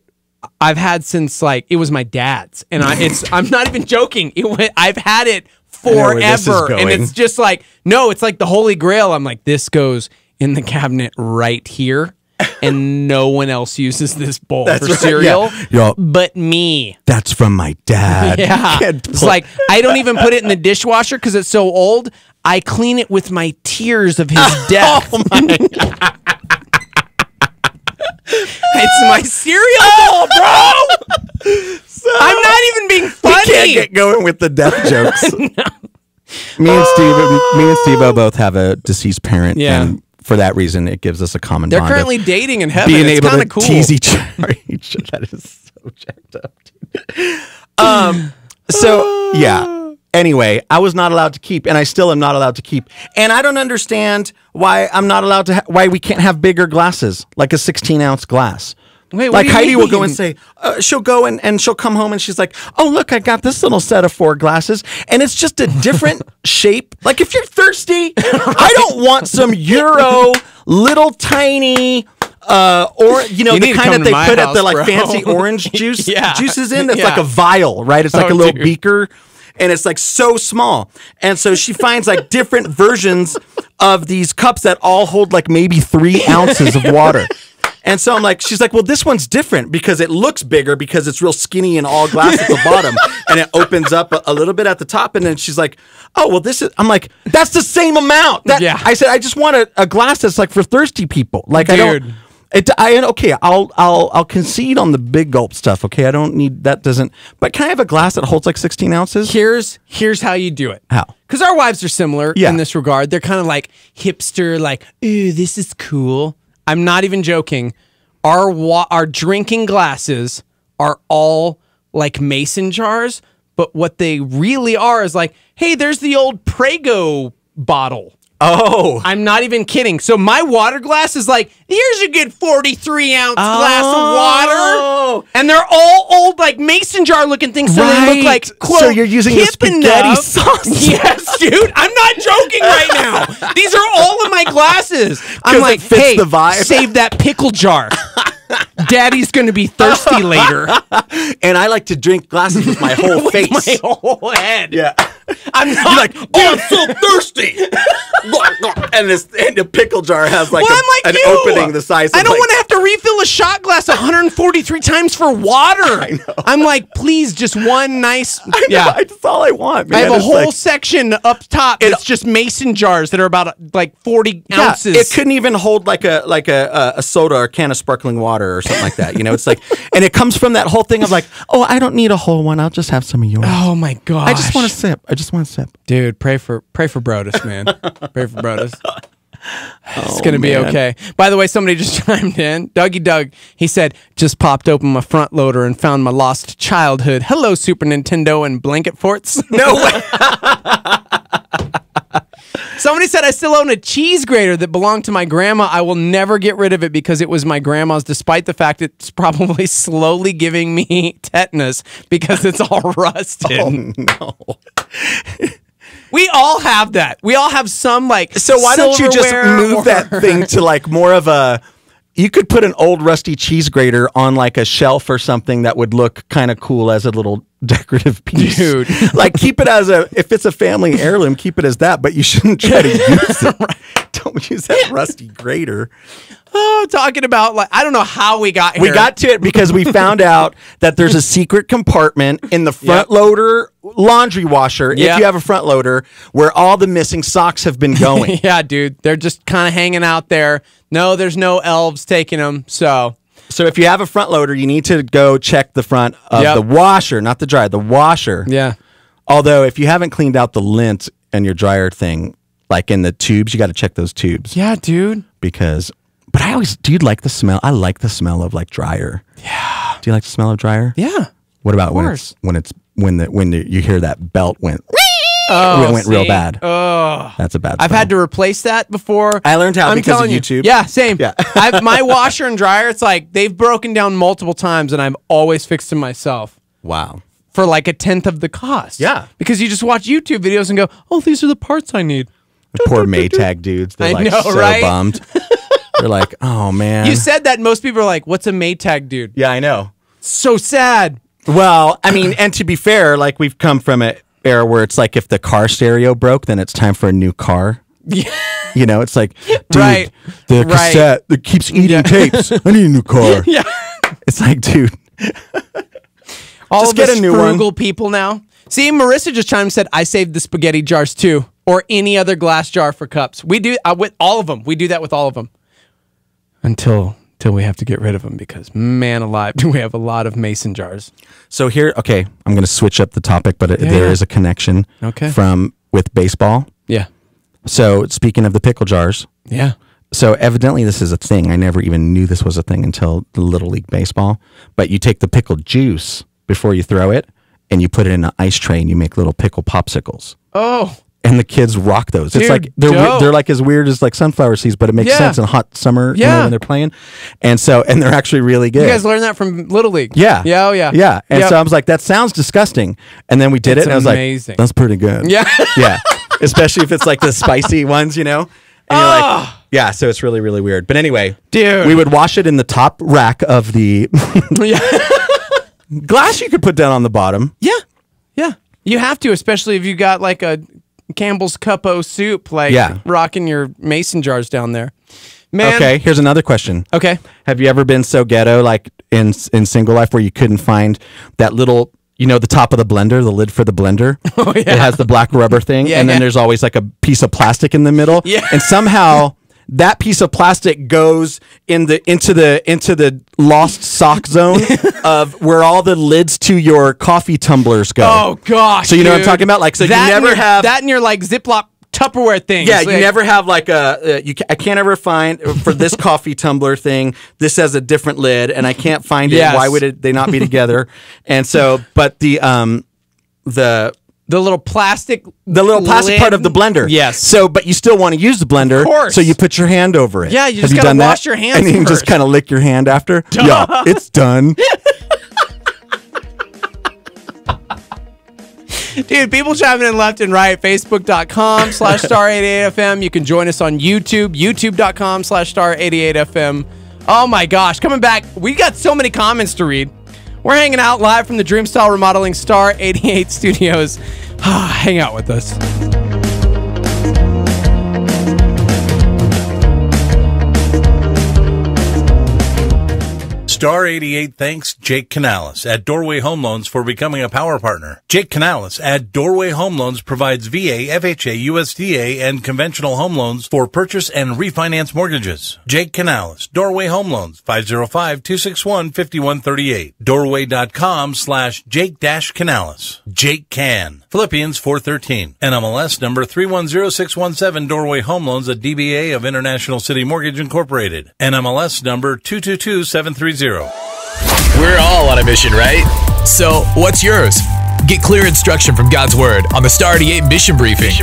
I've had since like it was my dad's, and I'm not even joking. I've had it
know where this is
forever, and
going.
it's just like it's like the Holy Grail. I'm like, this goes in the cabinet right here, and no one else uses this bowl
That's
for
right,
cereal,
yeah. Yo,
but me.
that's from my dad.
Yeah,
You can't
it's
put-
like I don't even put it in the dishwasher because it's so old. I clean it with my tears of his death.
Oh my
It's my cereal bowl, bro. I'm not even being funny.
We can't get going with the death jokes. Me and Steve both have a deceased parent,
Yeah.
and for that reason, it gives us a common
They're
bond of
currently dating in heaven.
being
It's
able
kind
to
of cool.
tease each other. That is so jacked up, dude. So yeah. Anyway, I was not allowed to keep, and I still am not allowed to keep. And I don't understand why I'm not allowed to. Why we can't have bigger glasses, like a 16-ounce glass.
Wait, what
like
do you
Heidi will go
mean?
and say, she'll go and she'll come home and she's like, oh, look, I got this little set of 4 glasses. And it's just a different shape. Like if you're thirsty, I don't want some Euro little tiny, or,
You
the
need to
kind
come
that
to
they
my
put at
house,
the like
bro.
fancy orange juice
Yeah.
juices in. That's
Yeah.
like a vial, right? It's like
Oh,
a little
dude.
beaker. And it's like so small. And so she finds like different versions of these cups that all hold like maybe 3 ounces of water. And so I'm like, she's like, well, this one's different because it looks bigger because it's real skinny and all glass at the bottom, and it opens up a little bit at the top. And then she's like, oh, well, this is. I'm like, that's the same amount. I said, I just want a glass that's like for thirsty people. Like,
Dude.
I don't. Okay, I'll concede on the big gulp stuff. Okay, I don't need that. Doesn't. But can I have a glass that holds like 16 ounces?
Here's how you do it.
How?
Because our wives are similar in this regard. They're kind of like hipster, like, ooh, this is cool. I'm not even joking. Our drinking glasses are all like mason jars, but what they really are is like, hey, there's the old Prego bottle.
Oh.
I'm not even kidding. So my water glass is like, here's a good 43-ounce glass of water. And they're all old, like mason jar looking things. So they look like, quote,
so you're using the
hip
spaghetti
enough.
sauce.
Yes, dude. I'm not joking right now. These are all of my glasses. I'm like,
it fits
hey,
the vibe.
save that pickle jar. Daddy's going to be thirsty later.
And I like to drink glasses with my whole face.
My whole head.
Yeah.
I'm not
You're like, oh, I'm so thirsty. and the pickle jar has like, an opening the size of
I don't want to have to refill a shot glass 143 times for water. I know. I'm like, please, just one nice.
That's all I want, man.
I have a
It's
whole
like-
section up top that's just mason jars that are about like 40 ounces.
It couldn't even hold like a soda or a can of sparkling water or something like that. You know, it's like, and it comes from that whole thing of like, oh, I don't need a whole one. I'll just have some of yours.
Oh my gosh.
I just want to sip.
Dude, pray for Brodus, man. Pray for Brodus. It's
Oh,
gonna be
man.
okay. By the way, somebody just chimed in. Dougie Doug, he said, just popped open my front loader and found my lost childhood. Hello, Super Nintendo and blanket forts.
No way.
Somebody said I still own a cheese grater that belonged to my grandma. I will never get rid of it because it was my grandma's, despite the fact it's probably slowly giving me tetanus because it's all rusted.
Oh, no.
We all have that. We all have some like
So why don't you just
silverware
move that thing to like more of a... You could put an old rusty cheese grater on like a shelf or something that would look kind of cool as a little decorative piece.
Dude.
Like keep it as if it's a family heirloom, keep it as that, but you shouldn't try to use it. Don't use that rusty grater.
Oh, talking about like I don't know how we got here.
We got to it because we found out that there's a secret compartment in the front loader laundry washer, if you have a front loader, where all the missing socks have been going.
Yeah, dude. They're just kind of hanging out there. No, there's no elves taking them. So
if you have a front loader, you need to go check the front of the washer, not the dryer, the washer.
Yeah.
Although if you haven't cleaned out the lint and your dryer thing, like in the tubes, you got to check those tubes.
Yeah, dude.
But do you like the smell? I like the smell of like dryer.
Yeah.
Do you like the smell of dryer?
Yeah.
What about when you hear that belt went?
Oh,
it went real bad.
Oh,
that's a bad.
I've had to replace that before.
I learned how because of
telling
YouTube.
Yeah, same. Yeah. My washer and dryer, it's like they've broken down multiple times, and I've always fixed them myself.
Wow.
For like a tenth of the cost.
Yeah.
Because you just watch YouTube videos and go, oh, these are the parts I need.
The poor Maytag dudes. They're
I
like
know,
so
right?
bummed. They're like, oh man.
You said that, and most people are like, what's a Maytag dude?
Yeah, I know.
So sad.
Well, I mean, and to be fair, like we've come from an era where it's like if the car stereo broke, then it's time for a new car.
Yeah.
You know, it's like, dude,
Right.
the cassette that keeps eating tapes. I need a new car.
Yeah.
It's like, dude.
All
Just
of
get
us
a new
frugal
one.
people now. See, Marissa just chimed and said, I saved the spaghetti jars too, or any other glass jar for cups. We do with all of them. We do that with all of them. Until we have to get rid of them because, man alive, do we have a lot of mason jars.
So here, okay, I'm going to switch up the topic, but there is a connection with baseball.
Yeah.
So speaking of the pickle jars.
Yeah.
So evidently this is a thing. I never even knew this was a thing until the Little League Baseball. But you take the pickle juice before you throw it, and you put it in an ice tray, and you make little pickle popsicles.
Oh.
And the kids rock those.
Dude,
it's like they're like as weird as like sunflower seeds, but it makes sense in hot summer you know, when they're playing. And they're actually really good.
You guys learned that from Little League.
Yeah.
Yeah. Oh, yeah.
Yeah. And so I was like, that sounds disgusting. And then we did it, and I was
amazing.
like, that's pretty good.
Yeah.
Yeah. Especially if it's like the spicy ones, you know? And you're like, yeah, so it's really, really weird. But anyway,
dude,
we would wash it in the top rack of the glass you could put down on the bottom.
Yeah. Yeah. You have to, especially if you got like a Campbell's Cup O soup, like rocking your mason jars down there. Man.
Okay, here's another question.
Okay.
Have you ever been so ghetto, like in single life, where you couldn't find that little, the top of the blender, the lid for the blender?
Oh, yeah.
It has the black rubber thing,
Yeah,
and then
yeah.
there's always like a piece of plastic in the middle.
Yeah.
And somehow that piece of plastic goes into the lost sock zone of where all the lids to your coffee tumblers go.
Oh gosh.
So you know what I'm
dude.
talking about? Like, so
That
you
and
never
your-
have
that in your like Ziploc Tupperware thing.
Yeah, you never have like I can't ever find for this coffee tumbler thing. This has a different lid, and I can't find it.
Yes.
Why would they not be together? And so, but the
little plastic
plastic part of the blender.
Yes.
So, but you still want to use the blender.
Of course.
So you put your hand over it.
Yeah, you
Have
just gotta
done
wash
that?
your hands
and then you
first.
just kind of lick your hand after.
Duh.
Yeah, it's done.
Dude, people chiming in left and right. Facebook.com/star88FM. You can join us on YouTube. YouTube.com/star88FM. Oh my gosh. Coming back. We got so many comments to read. We're hanging out live from the Dreamstyle Remodeling Star 88 studios. Hang out with us.
Star 88 thanks Jake Canales at Doorway Home Loans for becoming a power partner. Jake Canales at Doorway Home Loans provides VA, FHA, USDA, and conventional home loans for purchase and refinance mortgages. Jake Canales, Doorway Home Loans, 505-261-5138. Doorway.com/Jake-Canales. Jake Can. Philippians 4:13. NMLS number 310617. Doorway Home Loans, a DBA of International City Mortgage Incorporated. NMLS number 222730.
We're all on a mission, right? So, what's yours? Get clear instruction from God's Word on the Star 88 Mission Briefing.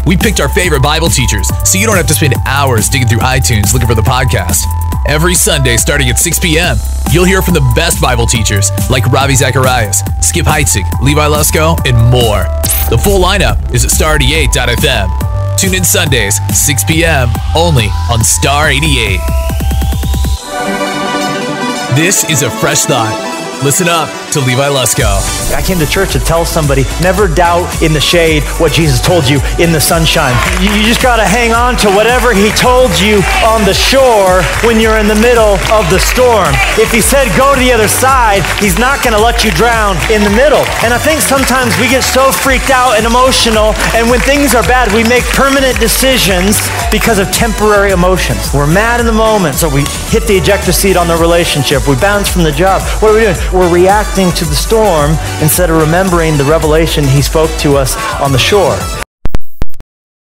We picked our favorite Bible teachers, so you don't have to spend hours digging through iTunes looking for the podcast. Every Sunday, starting at 6 p.m., you'll hear from the best Bible teachers like Ravi Zacharias, Skip Heitzig, Levi Lusko, and more. The full lineup is at star88.fm. Tune in Sundays, 6 p.m., only on Star 88. This is a fresh thought. Listen up to Levi Lusko.
I came to church to tell somebody, never doubt in the shade what Jesus told you in the sunshine. You just got to hang on to whatever he told you on the shore when you're in the middle of the storm. If he said go to the other side, he's not going to let you drown in the middle. And I think sometimes we get so freaked out and emotional, and when things are bad, we make permanent decisions because of temporary emotions. We're mad in the moment, so we hit the ejector seat on the relationship. We bounce from the job. What are we doing? We're reacting to the storm instead of remembering the revelation he spoke to us on the shore.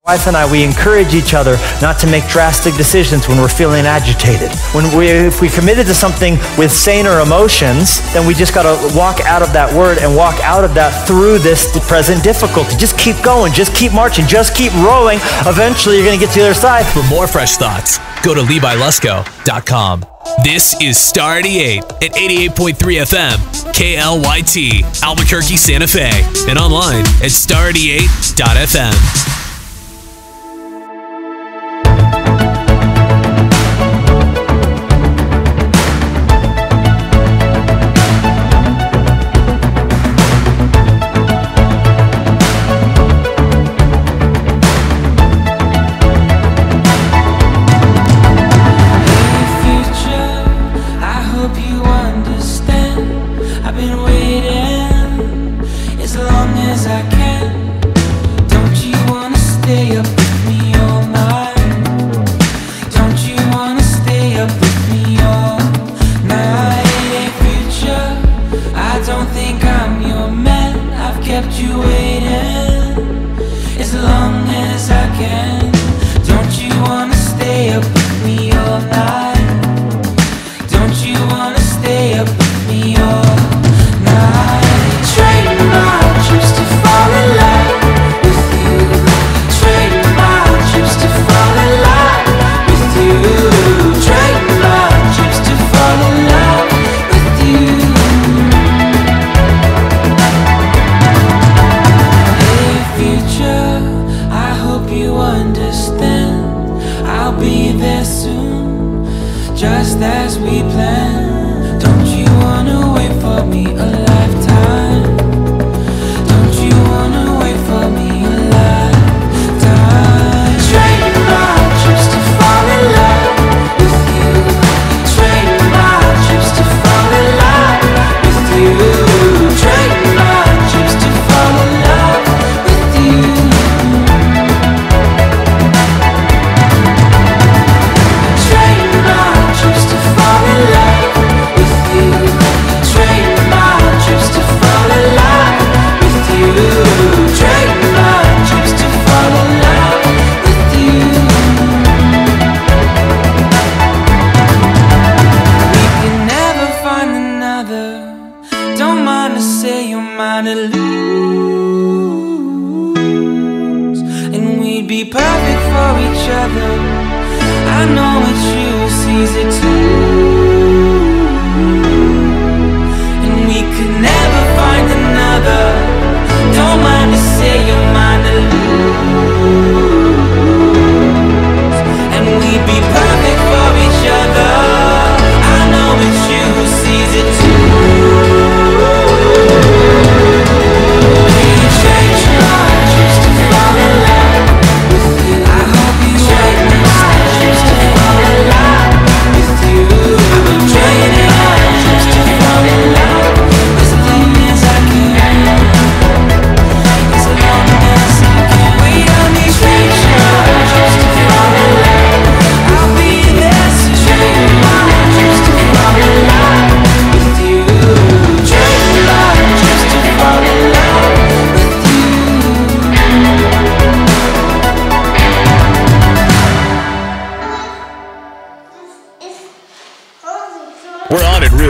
My wife and I, we encourage each other not to make drastic decisions when we're feeling agitated. If we committed to something with saner emotions, then we just got to walk out of that word and walk out of that through this present difficulty. Just keep going, just keep marching, just keep rowing. Eventually, you're going to get to the other side.
For more fresh thoughts, go to LeviLusko.com. This is Star 88 at 88.3 FM, KLYT, Albuquerque, Santa Fe, and online at star88.fm.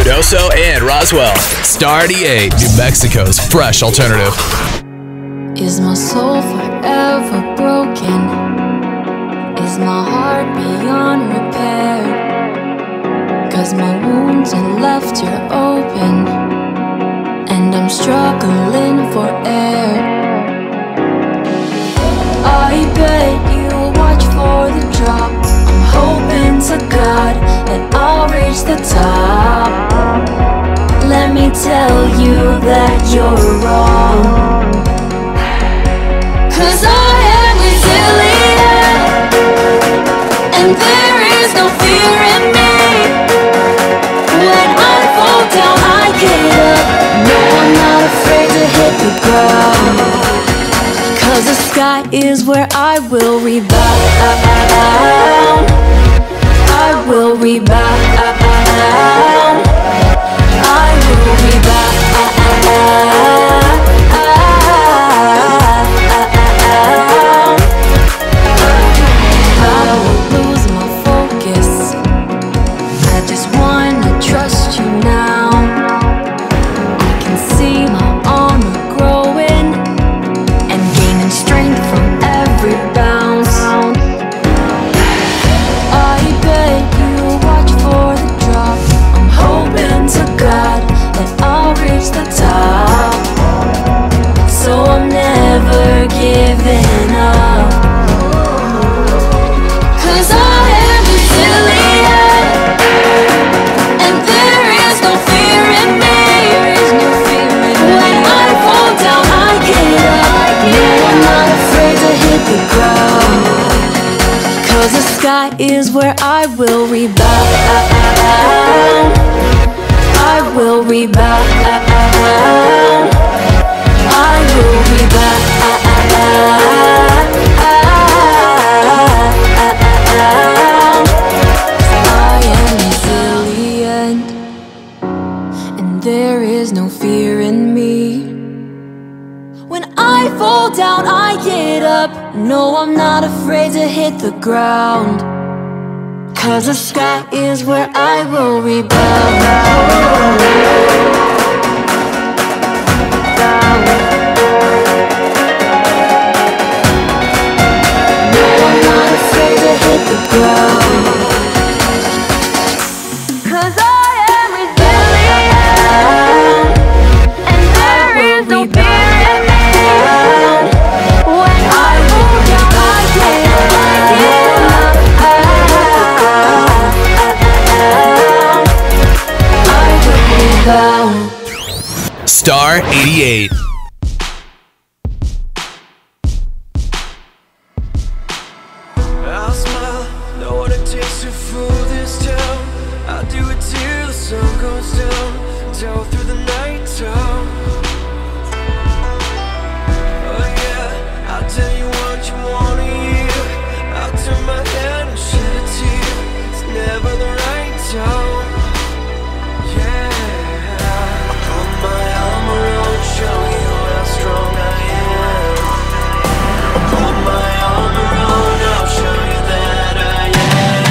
Ruidoso and Roswell. Star 88, New Mexico's fresh alternative.
Is my soul forever broken? Is my heart beyond repair? 'Cause my wounds are left here open, and I'm struggling for air. I bet you'll watch for the drop. I'm hoping to God that I'll reach the top. Let me tell you that you're wrong, 'cause I am resilient, and there is no fear in me. When I fall down, I get up. No, I'm not afraid to hit the ground, 'cause the sky is where I will rebound. I will rebound. I will rebound. I will lose my focus. I just wanna trust you now. I can see my armor growing and gaining strength from every bounce. I bet you watch for the drop. I'm hoping to God that I'll reach the top, so I'm never giving up, 'cause I am resilient, and there is no fear in me. When I fall down, I get up. No, I'm not afraid to hit the ground, 'cause the sky is where I will rebound. I will rebound. I will rebound. I am resilient, and there is no fear in me. When I fall down, I get up. No, I'm not afraid to hit the ground, 'cause the sky is where I will rebound. No, I'm not afraid to hit the ground, 'cause I am resilient, and there is no fear in me. When I fall down, I get up. I will rebound.
Star 88.
I'll smile, know what it takes to fool this town. I'll do it till the sun goes down, till through the night time. Oh yeah, I'll tell you what you wanna hear. I'll turn my head and shed a tear. It's never the right time. Yeah, I'll put my armor on, show you how strong I am. I'll put my armor on, I'll show you that I am.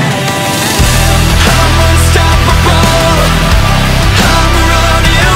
I'm unstoppable. I'm running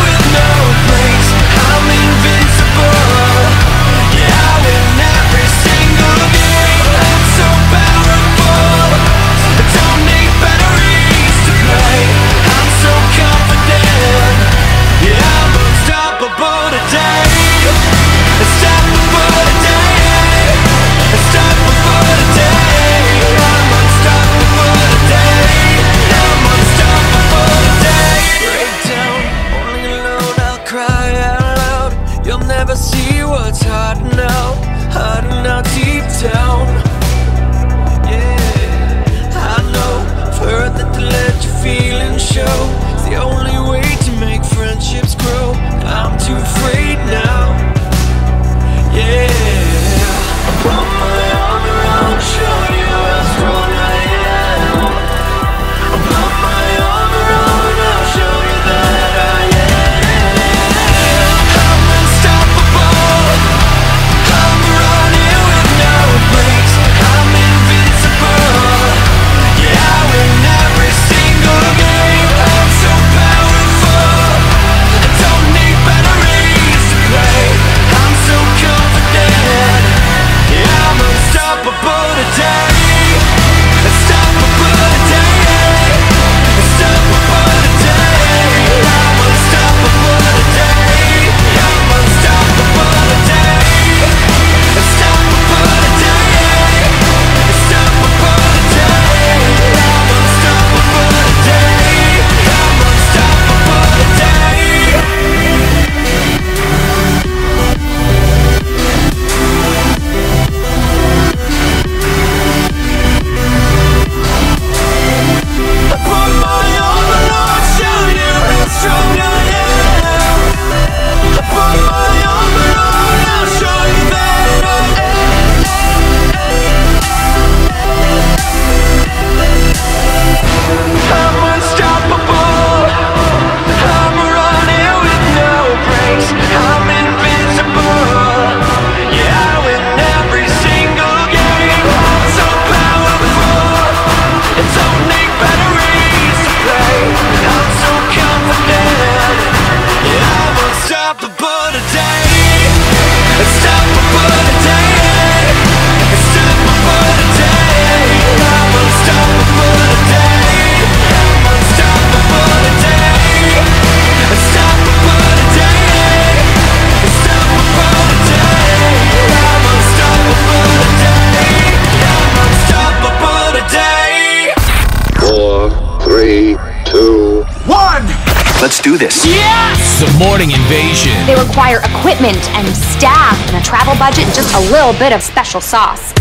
The Morning Invasion.
They require equipment and staff and a travel budget and just a little bit of special sauce.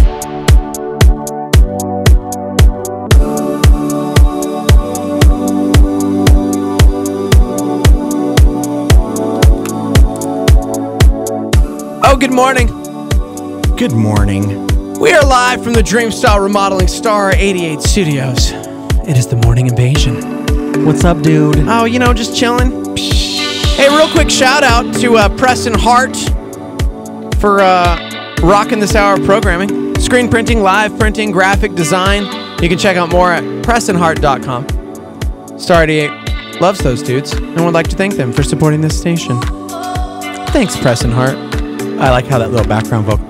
Oh, good morning.
Good morning.
We are live from the Dreamstyle Remodeling Star 88 Studios. It is the Morning Invasion.
What's up, dude?
Oh, you know, just chilling. Hey, real quick shout out to Preston Hart for rocking this hour of programming. Screen printing, live printing, graphic design. You can check out more at PrestonHart.com. Star 88 loves those dudes and would like to thank them for supporting this station. Thanks, Preston Hart.
I like how that little background vocal.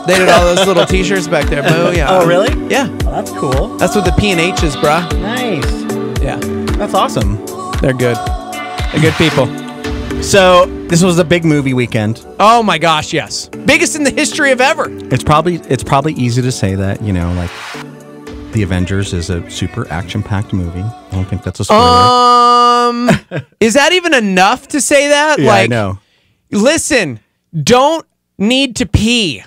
They did all those little t-shirts back there. Boo, yeah.
Oh, really?
Yeah.
Oh, that's cool.
That's what the P and H is, bruh.
Nice.
Yeah.
That's awesome.
They're good. They're good people.
So, this was a big movie weekend.
Oh my gosh, yes. Biggest in the history of ever.
It's probably easy to say that, you know, like The Avengers is a super action-packed movie. I don't think that's a spoiler.
Is that even enough to say that?
Yeah, I know.
Listen, don't need to pee.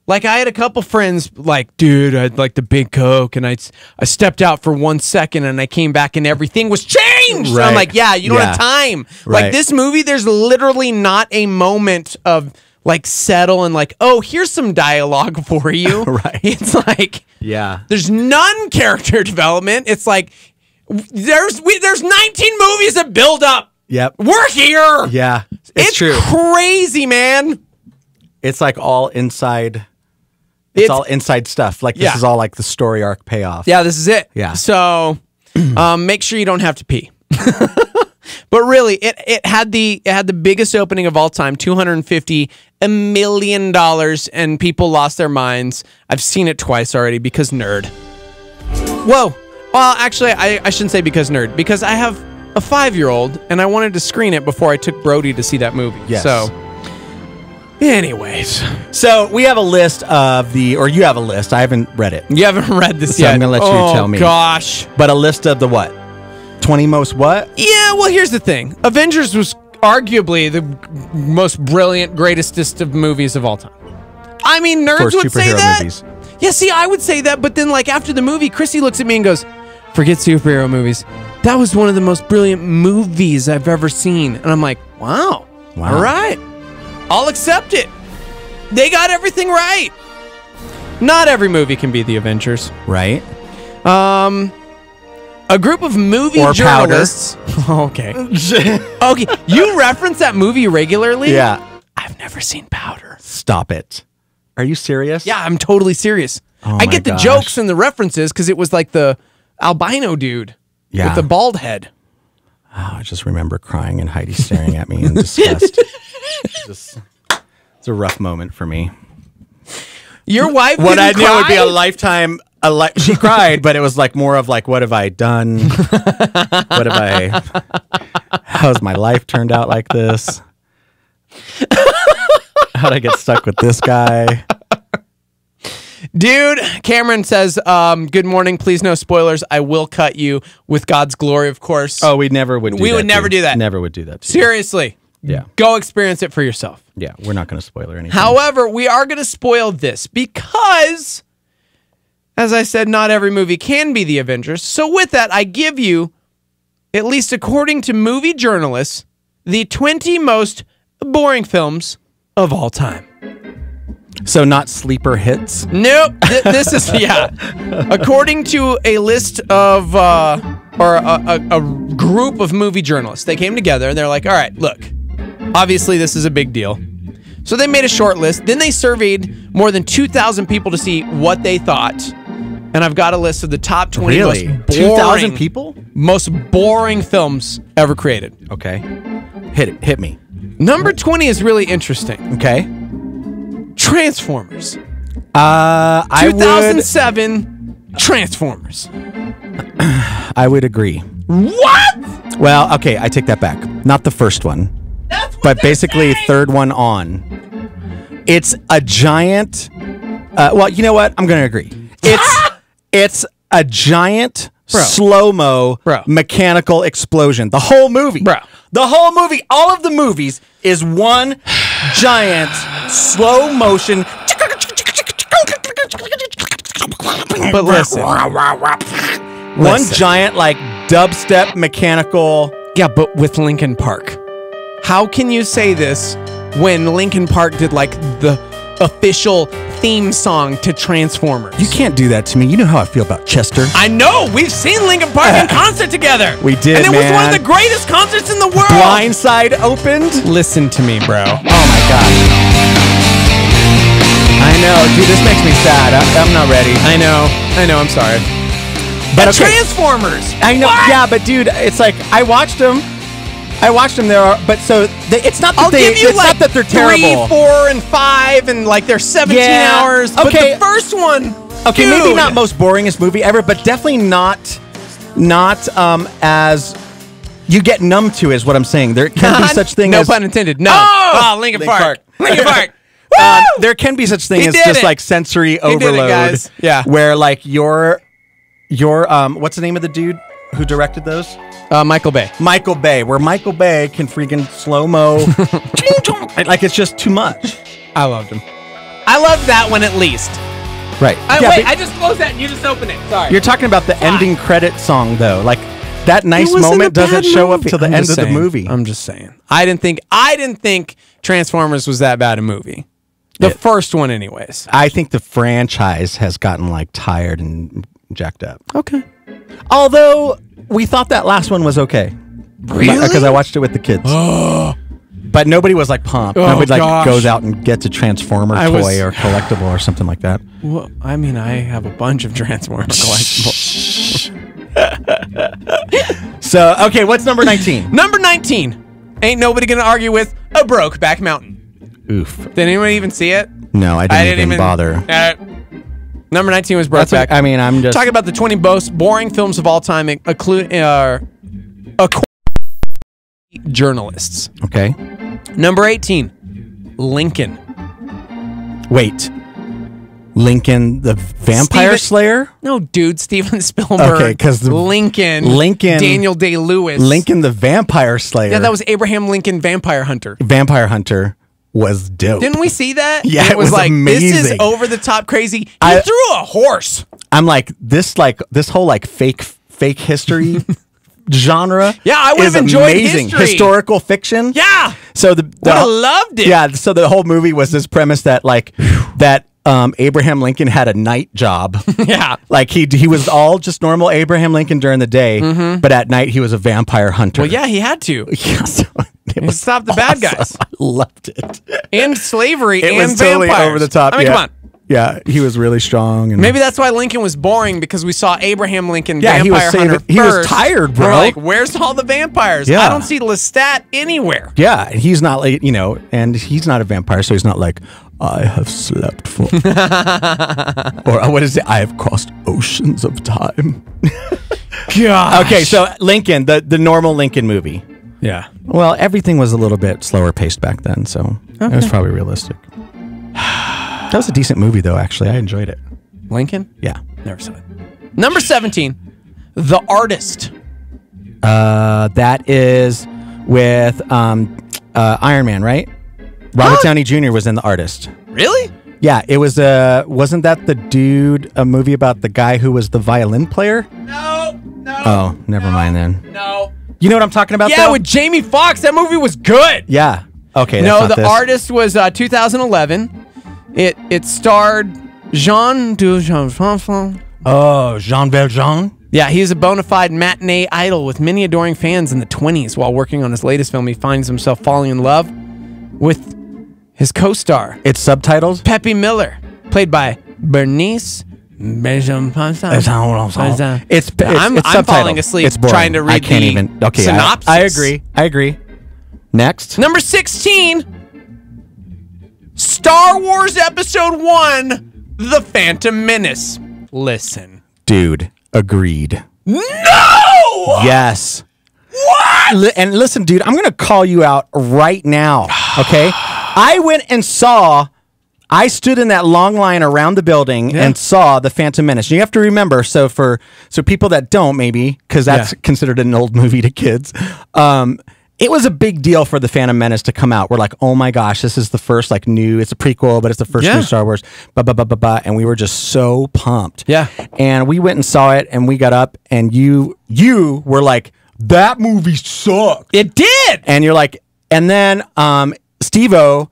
Like, I had a couple friends like, dude, I'd like the Big Coke, and I stepped out for 1 second, and I came back, and everything was changed.
Right.
I'm like, yeah, you don't have time.
Right.
Like, this movie, there's literally not a moment of, like, settle and like, oh, here's some dialogue for you.
Right.
It's like,
yeah.
there's none character development. It's like, there's 19 movies that build up.
Yep.
We're here.
Yeah. It's true.
Crazy, man.
It's like all inside. It's all inside stuff. Like, this is all like the story arc payoff.
Yeah, this is it.
Yeah.
So make sure you don't have to pee. But really, it had the biggest opening of all time, $250 million, and people lost their minds. I've seen it twice already because nerd. Whoa. Well, actually, I shouldn't say because nerd, because I have a 5-year-old, and I wanted to screen it before I took Brody to see that movie.
Yes.
So, anyways.
So we have a list of or you have a list. I haven't read it.
You haven't read this
So
yet.
I'm going to let you tell me.
Oh, gosh.
But a list of the what? 20 most what?
Yeah, well, here's the thing. Avengers was arguably the most brilliant, greatest of movies of all time. I mean, nerds
For
would say
superhero
that.
movies.
Yeah, see, I would say that, but then, like, after the movie, Chrissy looks at me and goes, forget superhero movies. That was one of the most brilliant movies I've ever seen. And I'm like, wow.
Wow.
All right. I'll accept it. They got everything right. Not every movie can be the Avengers.
Right.
A group of movie
Or
journalists. Okay. Okay. You reference that movie regularly?
Yeah.
I've never seen Powder.
Stop it. Are you serious?
Yeah, I'm totally serious.
Oh
I
my
get the
gosh.
jokes and the references because it was like the albino dude
Yeah.
with the bald head.
Oh, I just remember crying and Heidi staring at me in disgust. It's a rough moment for me.
Your wife
What I
didn't
knew would be a
cry?
lifetime. She cried, but it was like more of like, what have I done? What have I? How's my life turned out like this? How'd I get stuck with this guy?
Dude, Cameron says, good morning. Please no spoilers. I will cut you with God's glory, of course.
Oh, we never would.
We would never do that.
Never would do that. To you.
Seriously.
Yeah.
Go experience it for yourself.
Yeah, we're not going to spoiler anything.
However, we are going to spoil this because, as I said, not every movie can be the Avengers. So with that, I give you, at least according to movie journalists, the 20 most boring films of all time.
So not sleeper hits?
Nope. This is, yeah. According to a list of, or a group of movie journalists, they came together and they're like, all right, look, obviously this is a big deal. So they made a short list. Then they surveyed more than 2,000 people to see what they thought. And I've got a list of the top 20
Really?
most
2,000
boring,
people?
most boring films ever created.
Okay. Hit me.
Number 20 is really interesting.
Okay.
Transformers.
I
2007 Transformers.
I would agree.
What?
Well, okay, I take that back. Not the first one, but basically third one on. It's a giant. Well, you know what? I'm going to agree. It's a giant slow-mo mechanical explosion. The whole movie.
Bro.
The whole movie, all of the movies, is one giant slow motion.
But listen.
One giant, like, dubstep mechanical.
Yeah, but with Linkin Park. How can you say this when Linkin Park did, like, the official theme song to Transformers?
You can't do that to me. You know how I feel about Chester.
I know. We've seen Linkin Park in concert together.
We did,
and it was one of
man.
the greatest concerts in the world.
Blindside opened.
Listen to me, bro.
Oh my god. I know, dude. This makes me sad. I'm not ready.
I know. I'm sorry.
But
okay. Transformers.
I know.
What?
Yeah, but dude, it's like I watched them. There, but so it's not that it's not that they're terrible.
3, 4, and 5, and like they're 17 hours. But the first one.
Okay,
dude.
maybe not most boringest movie ever, but definitely not as you get numb to, is what I'm saying. There can be such thing as
no pun intended. No. Linkin Park. Linkin Park.
There can be such thing as just like sensory overload.
Guys. Yeah.
Where like your what's the name of the dude who directed those?
Michael Bay.
Michael Bay, where Michael Bay can freaking slow-mo. Like, it's just too much.
I loved him. I loved that one at least.
Right.
Wait, I just closed that and you just opened it. Sorry.
You're talking about the ending credit song, though. Like, that nice moment doesn't show up till the end of the movie.
I'm just saying. I didn't think Transformers was that bad a movie. The first one, anyways.
I think the franchise has gotten, like, tired and jacked up.
Okay.
Although we thought that last one was okay.
Really?
Because I watched it with the kids. But nobody was like pumped. Nobody like goes out and gets a Transformer toy or collectible or something like that.
Well, I mean, I have a bunch of Transformer collectibles.
So, okay, what's number 19?
Number 19. Ain't nobody gonna argue with a Brokeback Mountain.
Oof.
Did anyone even see it?
No, I didn't even bother.
Number 19 was Brokeback.
I mean, I'm just
talking about the 20 most boring films of all time, journalists.
Okay.
Number 18, Lincoln.
Wait. Lincoln, the Vampire Slayer?
No, dude, Steven Spielberg.
Okay, because
Lincoln, Daniel Day-Lewis.
Lincoln, the Vampire Slayer.
Yeah, that was Abraham Lincoln, Vampire Hunter.
Vampire Hunter was dope.
Didn't we see that?
Yeah,
it was like
amazing.
This is over the top crazy. He threw a horse.
I'm like this whole like fake history genre.
Yeah, I would have enjoyed
amazing
history.
Historical fiction.
Yeah.
So
would have loved it.
Yeah. So the whole movie was this premise that like that Abraham Lincoln had a night job.
Yeah.
Like he was all just normal Abraham Lincoln during the day, but at night he was a vampire hunter.
Well, yeah, he had to.
Yeah, so it was
stop the bad guys.
I loved it.
And slavery
It
and
was totally
vampires.
over the top.
I mean,
yeah.
come on.
Yeah, he was really strong. And
Maybe that's why Lincoln was boring, because we saw Abraham Lincoln,
Yeah, he was
Vampire
saving-
Hunter
he was
first.
tired, bro.
We're like, where's all the vampires?
Yeah.
I don't see Lestat anywhere.
yeah, and he's not like, and he's not a vampire, so he's not like, I have slept for, or what is it? I have crossed oceans of time.
Gosh.
Okay, so Lincoln, the normal Lincoln movie.
Yeah.
Well, everything was a little bit slower paced back then, so it was probably realistic. That was a decent movie, though. Actually, I enjoyed it.
Lincoln?
Yeah.
Never saw it. Number 17, The Artist.
That is with Iron Man, right? Robert Downey Jr. was in The Artist.
Really?
Yeah, it was. Wasn't that the dude? A movie about the guy who was the violin player?
No.
Oh, never mind then.
No.
You know what I'm talking about?
Yeah,
though?
with Jamie Foxx. That movie was good.
Yeah. Okay.
No,
that's not
The
this.
Artist was 2011. It starred Jean Valjean.
Oh, Jean Valjean.
Yeah, he's a bona fide matinee idol with many adoring fans in the 20s. While working on his latest film, he finds himself falling in love with his co-star.
It's subtitled?
Pepe Miller, played by Bernice Bejan.
It's
I'm
subtitled.
falling asleep
It's boring.
trying to read
I can't
the
even. Okay,
synopsis.
I agree. Next.
Number 16, Star Wars Episode 1, The Phantom Menace. Listen.
Dude, agreed.
No!
Yes.
What?
And listen, dude, I'm going to call you out right now, okay? I went and I stood in that long line around the building and saw The Phantom Menace. You have to remember, so people that don't maybe, because that's considered an old movie to kids, it was a big deal for the Phantom Menace to come out. We're like, oh my gosh, this is the first like new. It's a prequel, but it's the first new Star Wars. And we were just so pumped.
Yeah.
And we went and saw it, and we got up, and you were like, that movie sucked.
It did.
And you're like, and then Steve-O,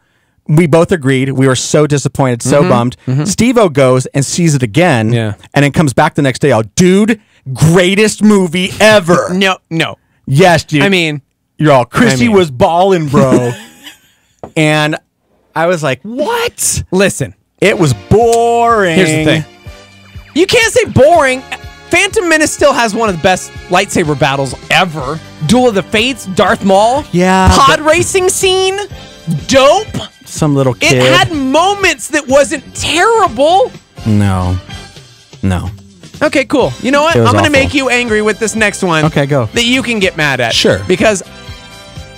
we both agreed. We were so disappointed, so bummed. Steve-O goes and sees it again, and then comes back the next day. Oh, dude, greatest movie ever.
No.
Yes, dude.
I mean,
you're all, Chrissy was balling, bro. And I was like, what?
Listen.
It was boring.
Here's the thing. You can't say boring. Phantom Menace still has one of the best lightsaber battles ever. Duel of the Fates, Darth Maul.
Yeah.
Pod racing scene. Dope.
Some little kid.
It had moments that wasn't terrible.
No.
Okay, cool. You know what?
It was
I'm going to
awful.
make you angry with this next one.
Okay, go.
That you can get mad at.
Sure.
Because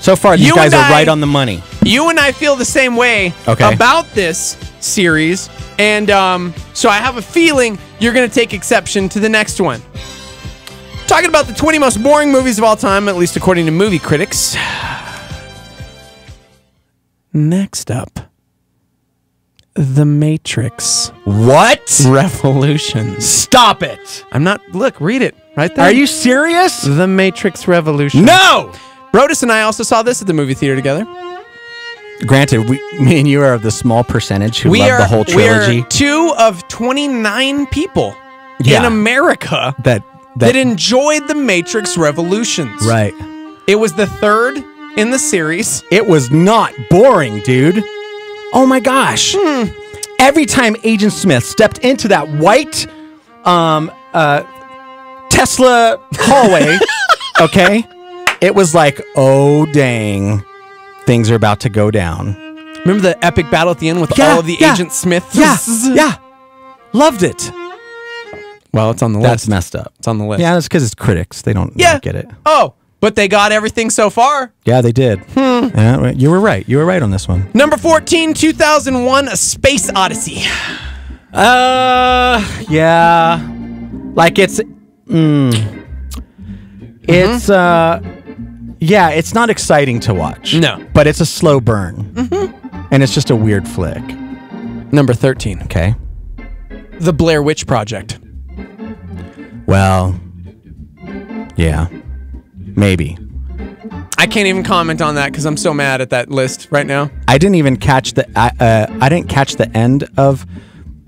so far, these
you
guys
and
are
I-
right on the money.
you and I feel the same way
Okay.
about this series. And so I have a feeling you're going to take exception to the next one. Talking about the 20 most boring movies of all time, at least according to movie critics. Next up, The Matrix.
What?
Revolutions.
Stop it.
I'm not. Look, read it right there.
Are you serious?
The Matrix Revolutions.
No.
Brodus and I also saw this at the movie theater together.
Granted, me and you are of the small percentage who
We
love
are
the whole trilogy.
We are 2 of 29 people in
Yeah.
America
that
enjoyed The Matrix Revolutions.
Right.
It was the 3rd in the series.
It was not boring, dude. Oh my gosh. Every time Agent Smith stepped into that white Tesla hallway, okay, it was like, oh dang, things are about to go down.
Remember the epic battle at the end with all of the Agent Smiths?
Yeah. Loved it.
Well, it's on the
That's
list.
messed up.
It's on the list.
Yeah, that's because it's critics. They don't get it.
Oh, but they got everything so far.
Yeah, they did. Yeah, right. You were right. You were right on this one.
Number 14, 2001, A Space Odyssey.
Yeah. Like it's it's not exciting to watch.
No.
But it's a slow burn. And it's just a weird flick.
Number 13.
Okay.
The Blair Witch Project.
Well, yeah. Maybe.
I can't even comment on that because I'm so mad at that list right now.
I didn't even catch the I didn't catch the end of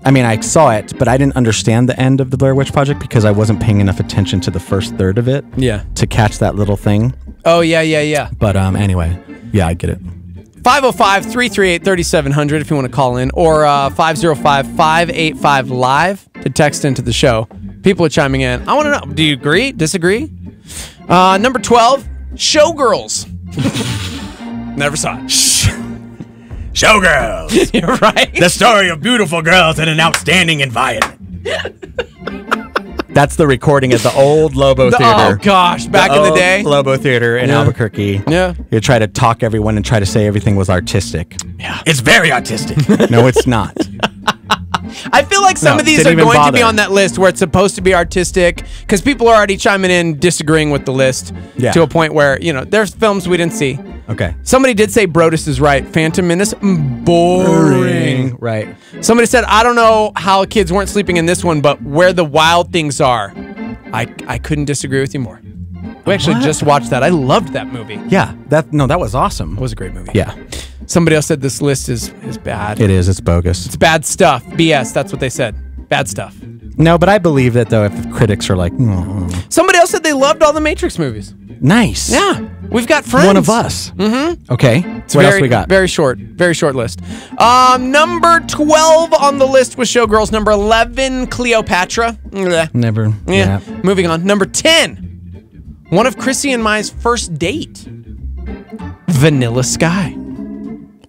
I mean, I saw it, but I didn't understand the end of the Blair Witch Project because I wasn't paying enough attention to the first third of it.
Yeah.
To catch that little thing.
Oh, yeah.
But anyway, yeah, I get it.
505-338-3700 if you want to call in, or 505-585-LIVE to text into the show. People are chiming in. I want to know, do you agree? Disagree? Number 12, Showgirls. Never saw it.
Showgirls.
You're right.
The story of beautiful girls in an outstanding environment. That's the recording at the old Lobo Theater.
Oh, gosh. Back in the
old
day.
Lobo Theater in
Yeah.
Albuquerque.
Yeah.
You try to talk everyone and try to say everything was artistic.
Yeah.
It's very artistic. No, it's not.
I feel like some
No,
of these
didn't
are
even
going to be
bother.
on that list where it's supposed to be artistic because people are already chiming in, disagreeing with the list to a point where, there's films we didn't see.
Okay.
Somebody did say Brodus is right. Phantom Menace, boring.
Right.
Somebody said, I don't know how kids weren't sleeping in this one, but Where the Wild Things Are. I couldn't disagree with you more. We actually just watched that. I loved that movie.
Yeah. That was awesome.
It was a great movie.
Yeah.
Somebody else said this list is bad.
It is. It's bogus.
It's bad stuff. BS. That's what they said. Bad stuff.
No, but I believe that, though, if critics are like,
Somebody else said they loved all the Matrix movies.
nice.
Yeah. We've got friends.
One of us.
Mm-hmm.
Okay.
It's
what
very,
else we got?
Very short list. Number 12 on the list was Showgirls. Number 11, Cleopatra. Blech.
Never.
Yeah. Moving on. Number 10, one of Chrissy and my first date, Vanilla Sky.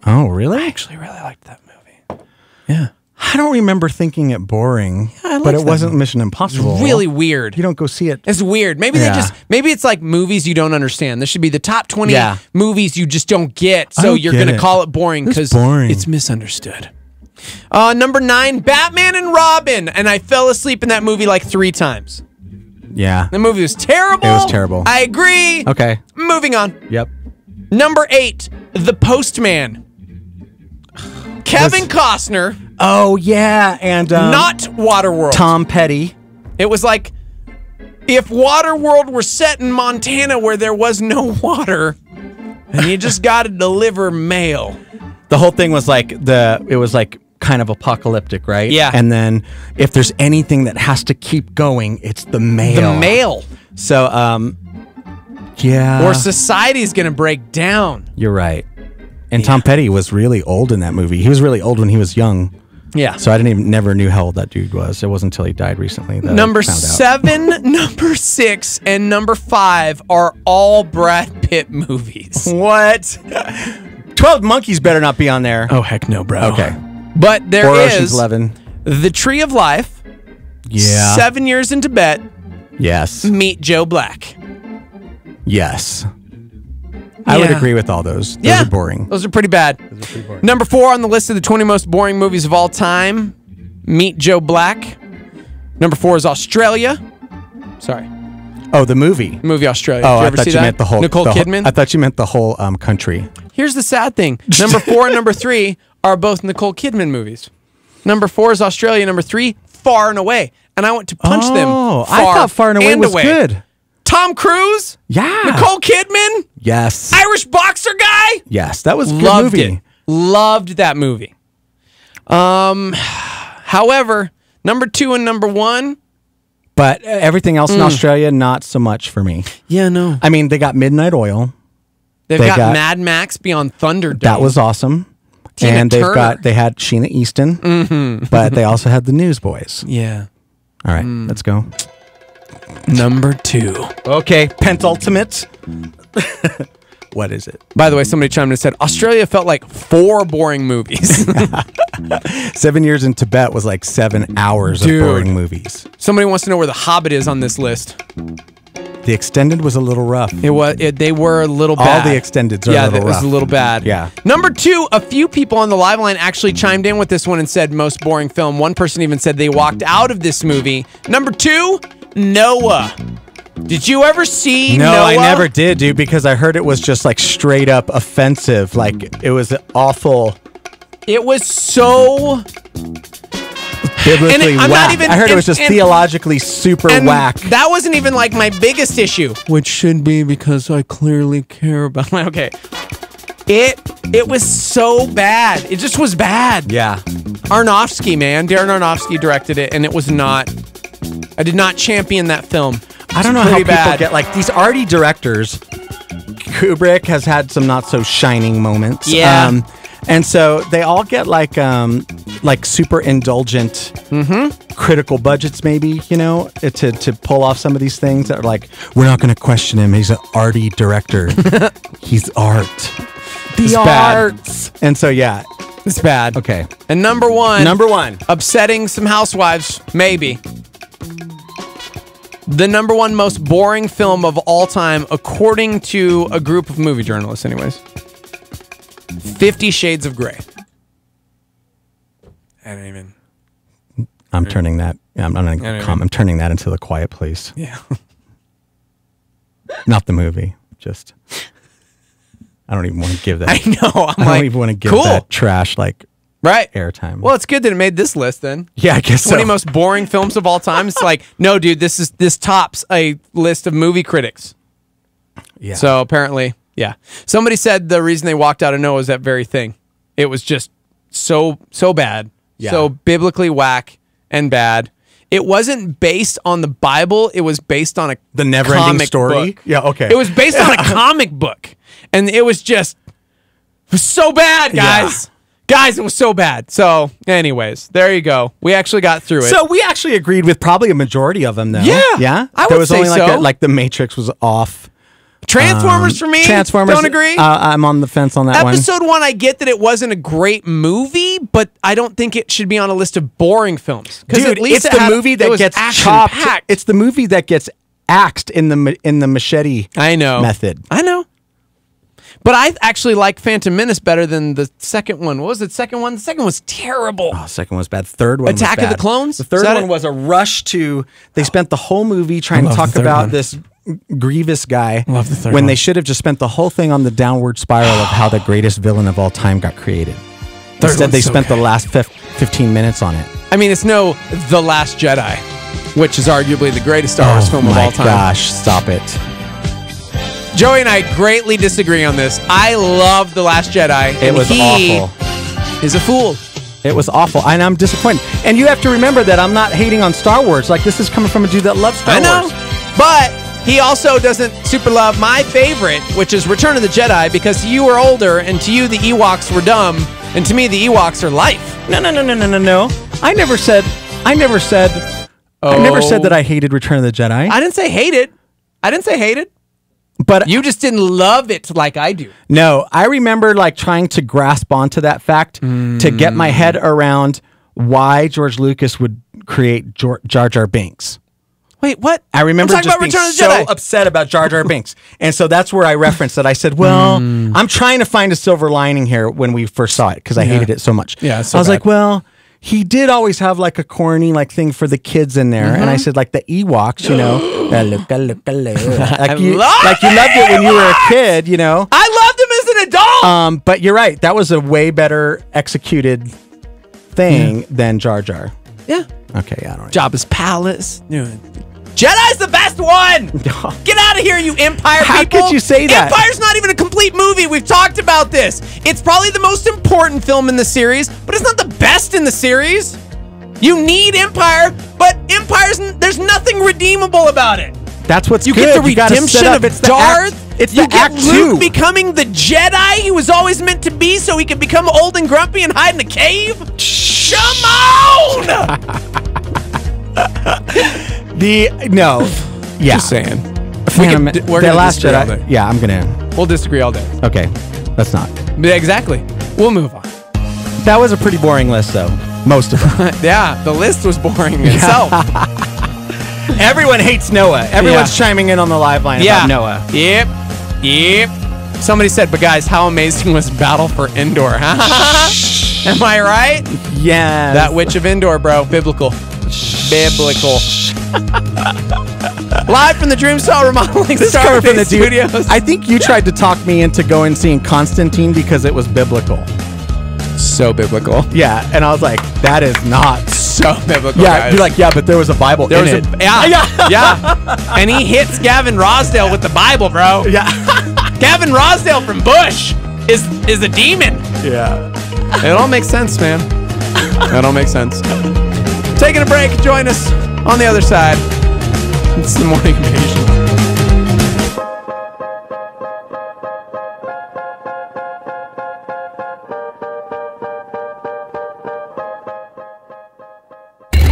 Oh, really?
I actually really liked that movie. Yeah.
I don't remember thinking it boring,
I
but
liked
it
that
wasn't
movie.
Mission Impossible.
Really weird.
You don't go see it.
It's weird. Maybe maybe it's like movies you don't understand. This should be the top 20 movies you just don't get. So
don't
you're
get
going to
it.
call it boring because
boring.
it's misunderstood. Number 9, Batman and Robin. And I fell asleep in that movie like 3 times.
Yeah.
The movie was terrible.
It was terrible.
I agree.
Okay.
Moving on.
Yep.
Number 8, The Postman. Kevin Costner.
Oh yeah, and
not Waterworld.
Tom Petty.
It was like if Waterworld were set in Montana where there was no water, and you just got to deliver mail.
The whole thing was like it was like kind of apocalyptic, right?
Yeah.
And then if there's anything that has to keep going, it's the mail.
The mail.
So yeah.
Or society's going to break down.
You're right. And Tom Petty was really old in that movie. He was really old when he was young.
Yeah.
So I never knew how old that dude was. It wasn't until he died recently that
Number
I found out.
7, number 6, and number 5 are all Brad Pitt movies.
What? 12 Monkeys better not be on there.
Oh, heck no, bro.
Okay.
But there
or
is
Ocean's 11.
The Tree of Life.
Yeah.
7 Years in Tibet.
Yes.
Meet Joe Black.
Yes. I would agree with all those. Those are boring.
Those are pretty bad. Number 4 on the list of the 20 most boring movies of all time. Meet Joe Black. Number 4 is Australia. Sorry.
Oh, the movie.
Movie Australia.
Oh,
Did you
I
ever
thought
see
you
that?
meant the whole.
Nicole Kidman.
I thought you meant the whole country.
Here's the sad thing. Number 4 and number 3 are both Nicole Kidman movies. Number 4 is Australia. Number 3, Far and Away. And I went to punch them.
I thought Far and Away was good.
Tom Cruise.
Yeah.
Nicole Kidman.
Yes.
Irish boxer guy.
Yes, that was a good
Loved
movie.
it. Loved that movie. However, number 2 and number 1.
But everything else in Australia, not so much for me.
Yeah, no.
I mean, they got Midnight Oil.
They've got Mad Max Beyond Thunderdome.
That was awesome.
Tina
and
Turner.
they had Sheena Easton, but they also had the Newsboys.
Yeah.
All right, let's go.
Number 2.
Okay, Pentultimate. What is it?
By the way, somebody chimed in and said Australia felt like 4 boring movies.
7 Years in Tibet was like 7 hours
Dude.
of boring movies.
Somebody wants to know where The Hobbit is on this list.
The extended was a little rough.
They were a little bad.
All the extendeds are
yeah,
a little
that was
rough.
a little bad.
Yeah.
Number 2, a few people on the live line actually chimed in with this one and said most boring film. One person even said they walked out of this movie. Number 2, Noah. Did you ever see
No,
Noah?
I never did, dude, because I heard it was just like straight up offensive. Like it was awful.
It was so
Biblically
I'm not
whack.
even-
I heard it
and-
was just
and-
theologically super
and
whack.
That wasn't even like my biggest issue, which should be because I clearly care about my okay. It was so bad. It just was bad.
Yeah.
Aronofsky, man. Darren Aronofsky directed it, and it was not. I did not champion that film.
I don't know how people get like these arty directors. Kubrick has had some not so shining moments.
Yeah.
And so they all get like super indulgent critical budgets, maybe, you know, to pull off some of these things that are like, we're not going to question him. He's an arty director. He's art.
The
arts. And so, yeah.
It's bad.
Okay.
And number 1.
Number 1.
Upsetting some housewives, maybe. The number 1 most boring film of all time, according to a group of movie journalists, anyways. 50 Shades of Grey. I don't even.
I'm turning that. I'm turning that into The Quiet Place.
Yeah.
Not the movie. Just. I don't even want to give that.
I know.
I don't even want to give that trash like
right
airtime.
Well, it's good that it made this list then.
Yeah, I guess
20
so.
most boring films of all time. It's like, no, dude, this tops a list of movie critics.
Yeah.
So apparently, yeah. Somebody said the reason they walked out of Noah was that very thing. It was just so bad.
Yeah.
So biblically whack and bad. It wasn't based on the Bible. It was based on
The Never-Ending
comic
Story?
book.
Yeah, okay.
It was based on a comic book. And it was so bad, guys. Guys, it was so bad. So, anyways, there you go. We actually got through it.
So we actually agreed with probably a majority of them, though.
Yeah.
Yeah?
I
There
would
was
say
only
so.
like The Matrix was off.
Transformers for me.
Transformers.
Don't agree.
I'm on the fence on that one.
Episode 1, I get that it wasn't a great movie, but I don't think it should be on a list of boring films.
Dude,
at least
it's the movie that gets chopped. It's the movie that gets axed in the machete method.
I know. But I actually like Phantom Menace better than the second one. What was the second one? The second one was terrible.
Oh, second one was bad. Third one
Attack
was
of
bad.
the Clones?
The third
Is that
one
it?
was a rush to. They spent the whole movie trying
I
to
love
talk
the third
about
one.
this Grievous guy.
Love the third
when
one.
they should have just spent the whole thing on the downward spiral of how the greatest villain of all time got created. Instead, they spent the last 15 minutes on it.
I mean, it's no The Last Jedi, which is arguably the greatest Star Wars film of all time.
Oh my gosh, stop it.
Joey and I greatly disagree on this. I love The Last Jedi.
It was awful.
Is a fool.
It was awful, and I'm disappointed. And you have to remember that I'm not hating on Star Wars. Like, this is coming from a dude that loves Star Wars.
But he also doesn't super love my favorite, which is Return of the Jedi, because you were older, and to you the Ewoks were dumb, and to me the Ewoks are life.
No. I never said that I hated Return of the Jedi.
I didn't say hate it.
But
you just didn't love it like I do.
No, I remember like trying to grasp onto that fact to get my head around why George Lucas would create Jar Jar Binks.
Wait, what?
I remember
I'm talking
just
about
being
Return of the
so
Jedi.
upset about Jar Jar Binks. And so that's where I referenced it. I said, well, I'm trying to find a silver lining here when we first saw it because I hated it so much.
Yeah, it's so
I was
bad.
like, well, he did always have like a corny like thing for the kids in there. And I said, like the Ewoks, you know. Like you loved it when you were a kid, you know.
I loved him as an adult.
But you're right. That was a way better executed thing than Jar Jar.
Yeah.
Okay, I don't know.
Jabba's palace. Jedi's the best one. Get out of here, you Empire
How
people.
could you say that?
Empire's not even a complete movie. We've talked about this. It's probably the most important film in the series, but it's not the best in the series. You need Empire, but there's nothing redeemable about it.
That's what's
you
good.
get the
You gotta
redemption
set up.
of
It's the
Darth.
act- it's
you
the
get
act
Luke
two.
becoming the Jedi he was always meant to be, so he could become old and grumpy and hide in a cave. Come on!
Yeah.
Just saying.
We're
gonna
Last
disagree all
Jedi.
day.
Yeah, I'm gonna.
We'll disagree all day.
Okay, let's not.
Yeah, exactly. We'll move on.
That was a pretty boring list, though. Most of them.
Yeah, the list was boring itself.
Everyone hates Noah. Everyone's chiming in on the live line about Noah.
Yep. Somebody said, but guys, how amazing was Battle for Endor? Am I right?
Yeah.
That Witch of Endor, bro. Biblical. Live from the Dreamstyle Remodeling
This is coming from the dude.
Studios.
I think you tried to talk me into going and seeing Constantine because it was biblical.
So biblical.
Yeah, and I was like, that is not
so biblical.
Yeah,
guys.
you're like, yeah, but there was a Bible
There
in
was
it.
Yeah. And he hits Gavin Rosdale with the Bible, bro.
Yeah.
Gavin Rosdale from Bush is a demon.
Yeah.
It all makes sense, man. It all makes sense. Taking a break. Join us on the other side. It's the Morning Invasion.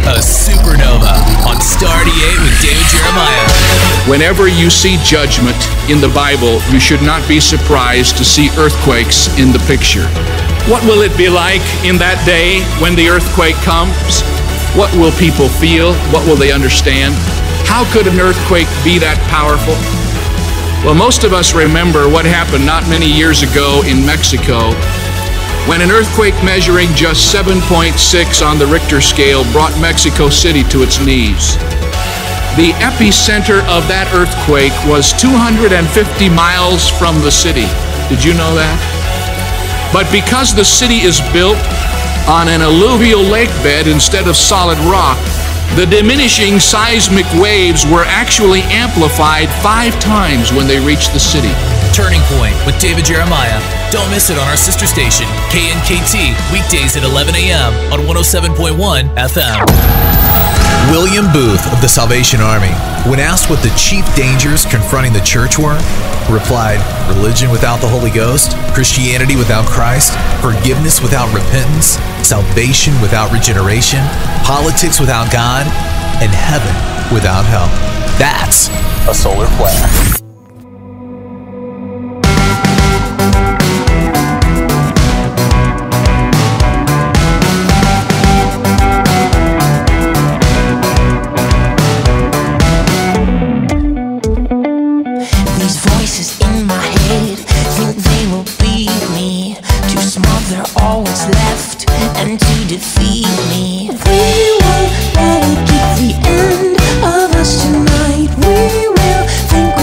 A supernova on Star 88 with David Jeremiah.
Whenever you see judgment in the Bible, you should not be surprised to see earthquakes in the picture. What will it be like in that day when the earthquake comes? What will people feel? What will they understand? How could an earthquake be that powerful? Well, most of us remember what happened not many years ago in Mexico when an earthquake measuring just 7.6 on the Richter scale brought Mexico City to its knees. The epicenter of that earthquake was 250 miles from the city. Did you know that? But because the city is built on an alluvial lake bed instead of solid rock, the diminishing seismic waves were actually amplified 5 times when they reached the city.
Turning Point with David Jeremiah. Don't miss it on our sister station, KNKT, weekdays at 11 a.m. on 107.1 FM. William Booth of the Salvation Army, when asked what the chief dangers confronting the church were, replied, religion without the Holy Ghost, Christianity without Christ, forgiveness without repentance, salvation without regeneration, politics without God, and heaven without hell. That's a solar flare.
These voices in my head think they will beat me. Too smart, they're always left, and to defeat me. We won't let it get the end of us tonight. We will think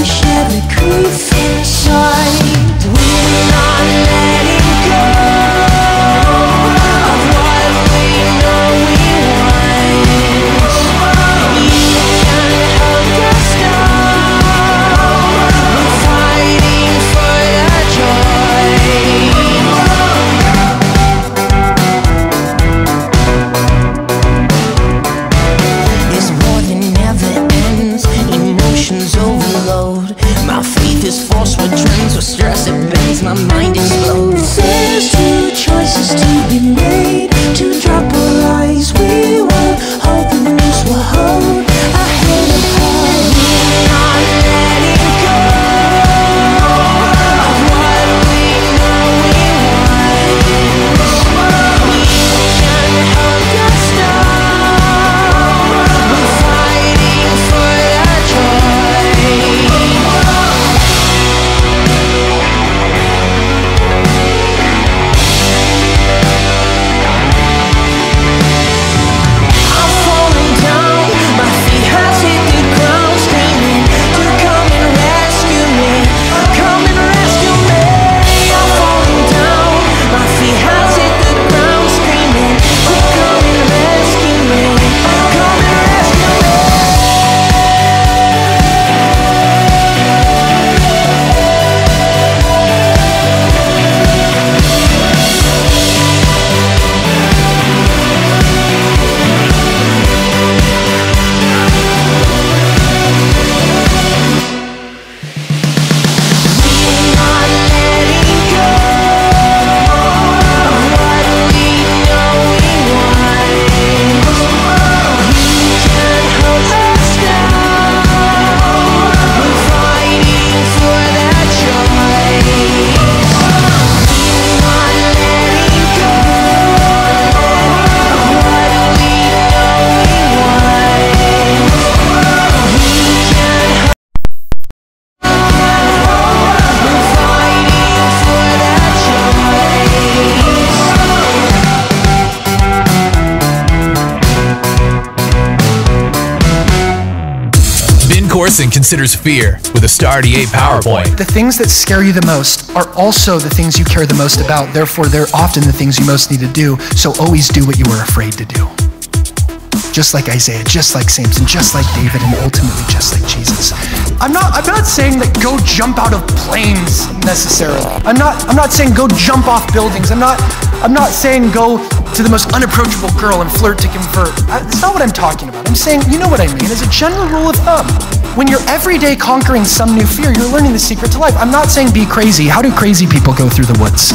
as my mind explodes. There's two choices to be made, to drop or rise. We will hold the news, we'll hold our head up high. We're not letting go of what we know we want. You can hold us down. We're fighting for that joy. I'm falling down, my feet has hit the ground, screaming to come and rescue me, come and rescue me. I'm falling down, my feet has hit the ground, screaming to come and rescue me, come and rescue me.
Corson considers fear with a Star 88 PowerPoint.
The things that scare you the most are also the things you care the most about. Therefore, they're often the things you most need to do. So always do what you were afraid to do. Just like Isaiah, just like Samson, just like David, and ultimately just like Jesus. I'm not saying that go jump out of planes necessarily. I'm not saying go jump off buildings. I'm not saying go to the most unapproachable girl and flirt to convert. That's not what I'm talking about. I'm saying, you know what I mean, as a general rule of thumb. When you're every day conquering some new fear, you're learning the secret to life. I'm not saying be crazy. How do crazy people go through the woods?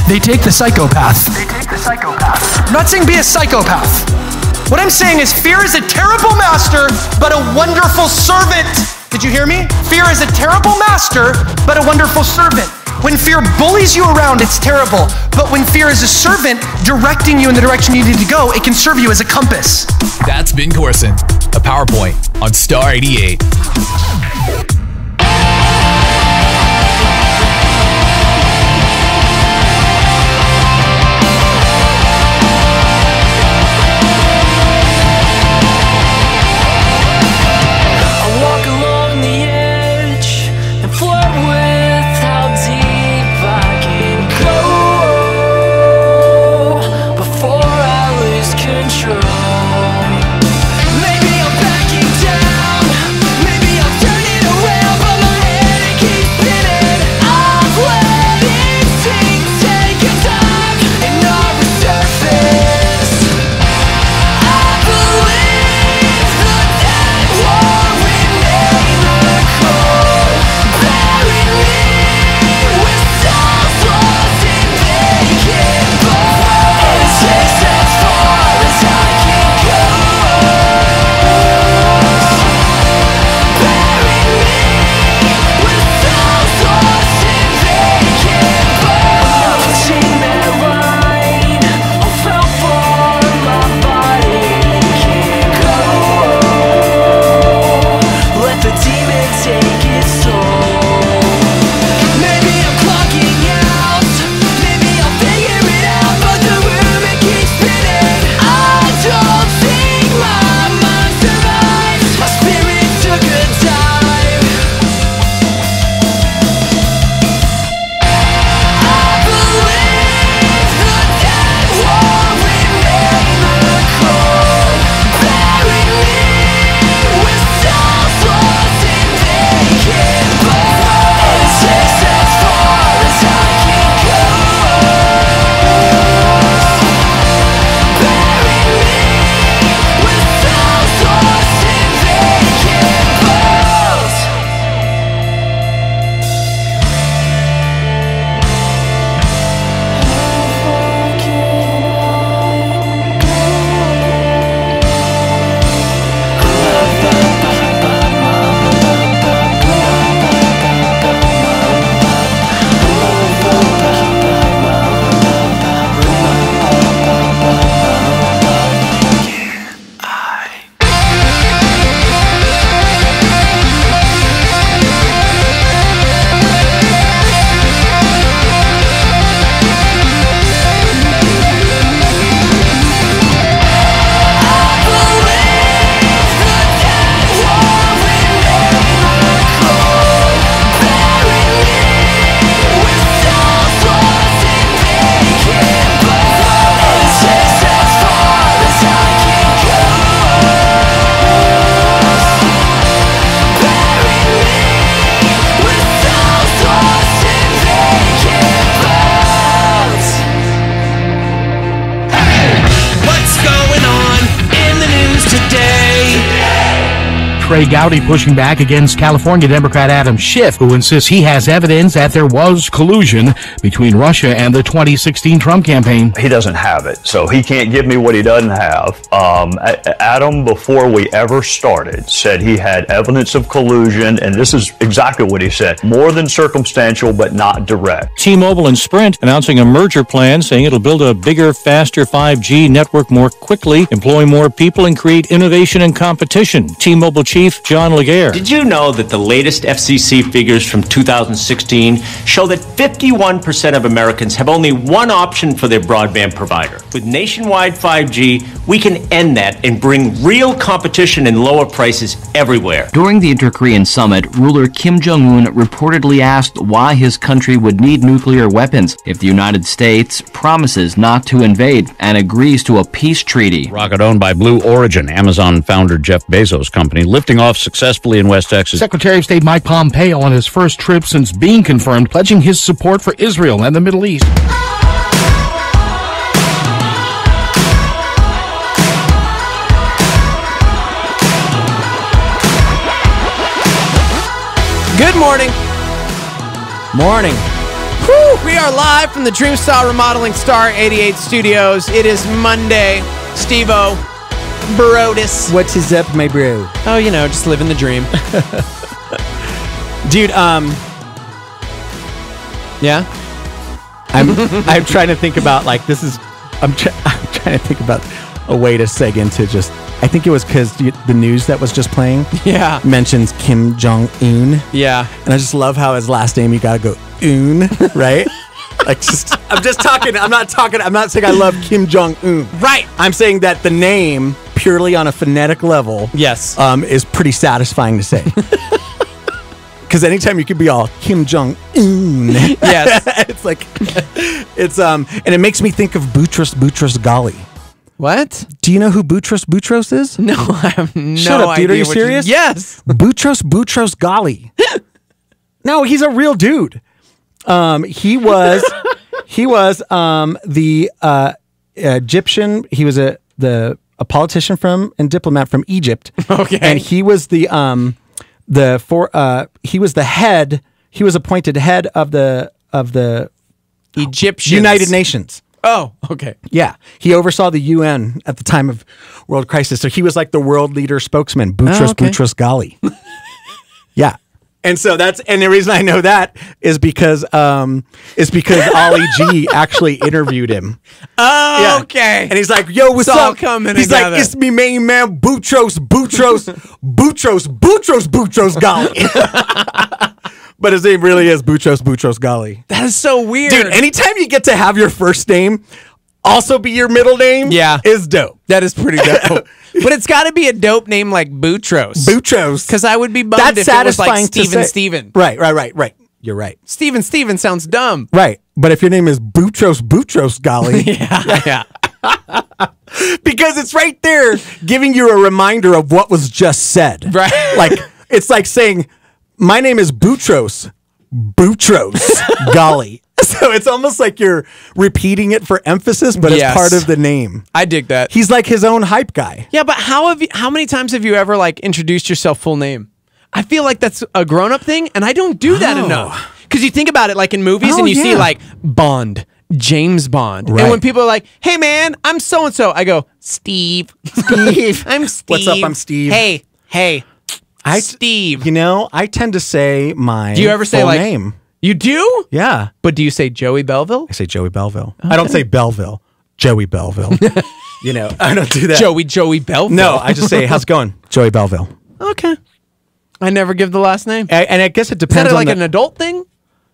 They take the psychopath. I'm not saying be a psychopath. What I'm saying is fear is a terrible master, but a wonderful servant. Did you hear me? Fear is a terrible master, but a wonderful servant. When fear bullies you around, it's terrible. But when fear is a servant directing you in the direction you need to go, it can serve you as a compass.
That's Ben Corson, a PowerPoint on Star 88.
Maybe I'm backing down, maybe I'm
Trey Gowdy pushing back against California Democrat Adam Schiff, who insists he has evidence that there was collusion between Russia and the 2016 Trump campaign.
He doesn't have it, so he can't give me what he doesn't have. Adam, before we ever started, said he had evidence of collusion, and this is exactly what he said. More than circumstantial, but not direct.
T-Mobile and Sprint announcing a merger plan, saying it'll build a bigger, faster 5G network more quickly, employ more people, and create innovation and competition. T-Mobile chief John Legere.
Did you know that the latest FCC figures from 2016 show that 51% of Americans have only one option for their broadband provider? With nationwide 5G, we can end that and bring real competition and lower prices everywhere.
During the Inter-Korean summit, ruler Kim Jong-un reportedly asked why his country would need nuclear weapons if the United States promises not to invade and agrees to a peace treaty.
Rocket owned by Blue Origin, Amazon founder Jeff Bezos' company, lifting off successfully in West Texas.
Secretary of State Mike Pompeo on his first trip since being confirmed, pledging his support for Israel and the Middle East.
Good morning.
Morning.
Whew, we are live from the Dreamstyle Remodeling Star 88 studios. It is Monday. Steve-O, Brodus.
What's his up, my bro?
Oh, you know, just living the dream.
Dude,
yeah?
I'm trying to think about, like, this is... I'm trying to think about a way to seg into just... I think it was because the news that was just playing mentions Kim Jong-un.
Yeah.
And I just love how his last name, you gotta go, un, right? Like, just... I'm not saying I love Kim Jong-un.
Right.
I'm saying that the name, purely on a phonetic level...
Yes.
...is pretty satisfying to say. Because anytime you could be all Kim Jong-un.
Yes.
It's like... It's, and it makes me think of Boutros Ghali.
What?
Do you know who Boutros is?
No, I have no idea.
Shut up, dude. Are you serious?
Yes.
Boutros Ghali. No, he's a real dude. He was the Egyptian. He was a politician and diplomat from Egypt.
Okay.
And he was he was the head. He was appointed head of the
Egyptians.
United Nations.
Oh, okay.
Yeah. He oversaw the UN at the time of world crisis. So he was like the world leader spokesman, Boutros Ghali. Yeah. And so and the reason I know that is because Ali G actually interviewed him.
Oh,
Yeah.
okay.
And he's like, yo, what's
It's all
up?
coming
He's
together.
like, it's me main man, Boutros Ghali. But his name really is Boutros Ghali.
That is so weird.
Dude, anytime you get to have your first name also be your middle name is dope.
That is pretty dope. But it's got to be a dope name like Boutros.
Boutros.
Because I would be bummed
That's
if it was like
satisfying
Steven.
Right. You're right.
Steven sounds dumb.
Right. But if your name is Boutros Ghali.
Yeah.
Because it's right there giving you a reminder of what was just said.
Right.
Like, it's like saying, my name is Boutros Ghali. So it's almost like you're repeating it for emphasis, but it's part of the name.
I dig that.
He's like his own hype guy.
Yeah, but how many times have you ever like introduced yourself full name? I feel like that's a grown-up thing, and I don't do that enough. Because you think about it like in movies and you see like Bond, James Bond.
Right.
And when people are like, hey man, I'm so-and-so, I go, Steve. I'm Steve.
What's up? I'm Steve.
Hey. Steve.
You know, I tend to say my
Do you ever say
full
like
name.
You do?
Yeah.
But do you say Joey Belleville?
I say Joey Belleville. I don't say Belleville. Joey Belleville. You know, I don't do that.
Joey Belleville?
No, I just say, how's it going? Joey Belleville.
Okay. I never give the last name.
And I guess it
Is
depends
that
on
like an adult thing?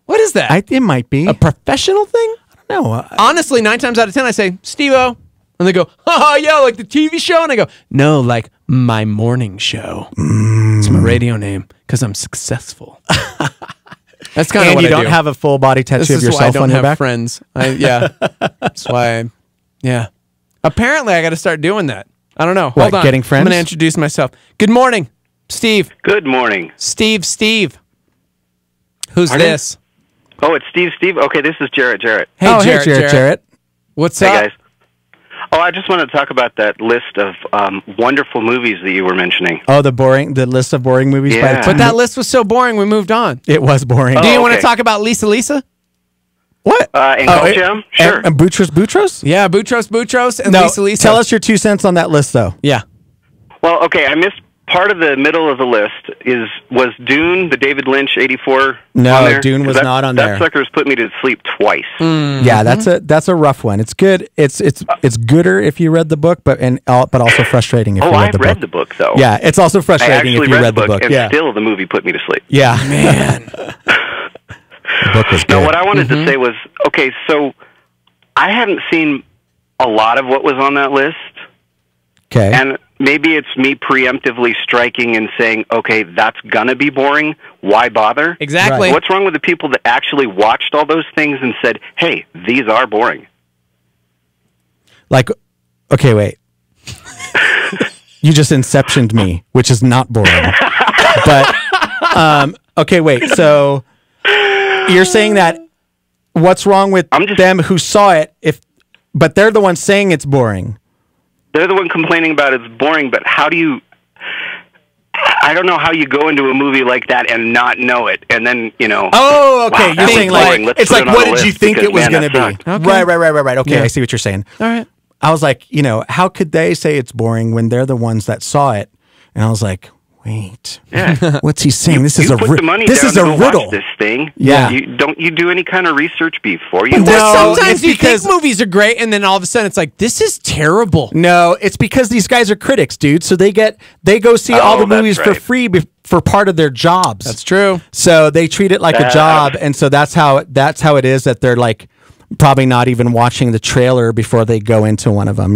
What is that?
it might be.
A professional thing?
I don't know.
Honestly, 9 times out of 10, I say, Steve-O. And they go, yeah, like the TV show? And I go, no, like my morning show. It's my radio name because I'm successful. That's kind of what I do.
And you don't have a full body tattoo of yourself on your back?
This is why I don't have friends. That's why Apparently, I got to start doing that. I don't know. Hold on.
Getting friends?
I'm going to introduce myself. Good morning, Steve.
Good morning.
Steve. Who's this?
Oh, it's Steve. Okay, this is Jarrett.
Hey, Jarrett.
Jarrett.
What's
Hey,
up?
guys. Oh, I just wanted to talk about that list of wonderful movies that you were mentioning.
Oh, the list of boring movies.
Yeah.
But that list was so boring, we moved on.
It was boring.
Do you want to talk about Lisa?
What?
And Gold Gem? Sure.
And Boutros?
Yeah, Boutros, and
No,
Lisa.
tell us your 2 cents on that list, though.
Yeah.
Well, okay, I missed part of the middle of the list. Was Dune, the David Lynch 84
No,
on there?
Dune was not on there.
That sucker's put me to sleep twice.
Yeah, that's a rough one. It's good. It's gooder if you read the book, but also frustrating if you read the book.
I read the book, though.
Yeah, it's also frustrating if you read the book.
And
Yeah.
still the movie put me to sleep.
Yeah.
Man.
The book was good.
No, what I wanted to say was, okay, so I haven't seen a lot of what was on that list.
Okay.
And maybe it's me preemptively striking and saying, okay, that's going to be boring. Why bother?
Exactly.
Right. What's wrong with the people that actually watched all those things and said, hey, these are boring?
Like, okay, wait. You just inceptioned me, which is not boring. But, okay, wait. So you're saying that what's wrong with them who saw it, but they're the ones saying it's boring?
They're the one complaining about it's boring, but how do you... I don't know how you go into a movie like that and not know it, and then,
Oh, okay.
wow,
You're saying it's like, what did you think it was going to be?
Okay.
Right. Okay,
Yeah.
I see what you're saying.
All right.
I was like, how could they say it's boring when they're the ones that saw it? And I was like, wait, what's he saying? This is
you
a
put the money
this
down
is
to
a
go
riddle.
watch this thing.
Yeah.
Don't you do any kind of research before you?
But
watch
sometimes you think movies are great, and then all of a sudden it's like, this is terrible.
No, it's because these guys are critics, dude. So they go see all the movies for free for part of their jobs.
That's true.
So they treat it like a job, and so that's how it is that they're like probably not even watching the trailer before they go into one of them,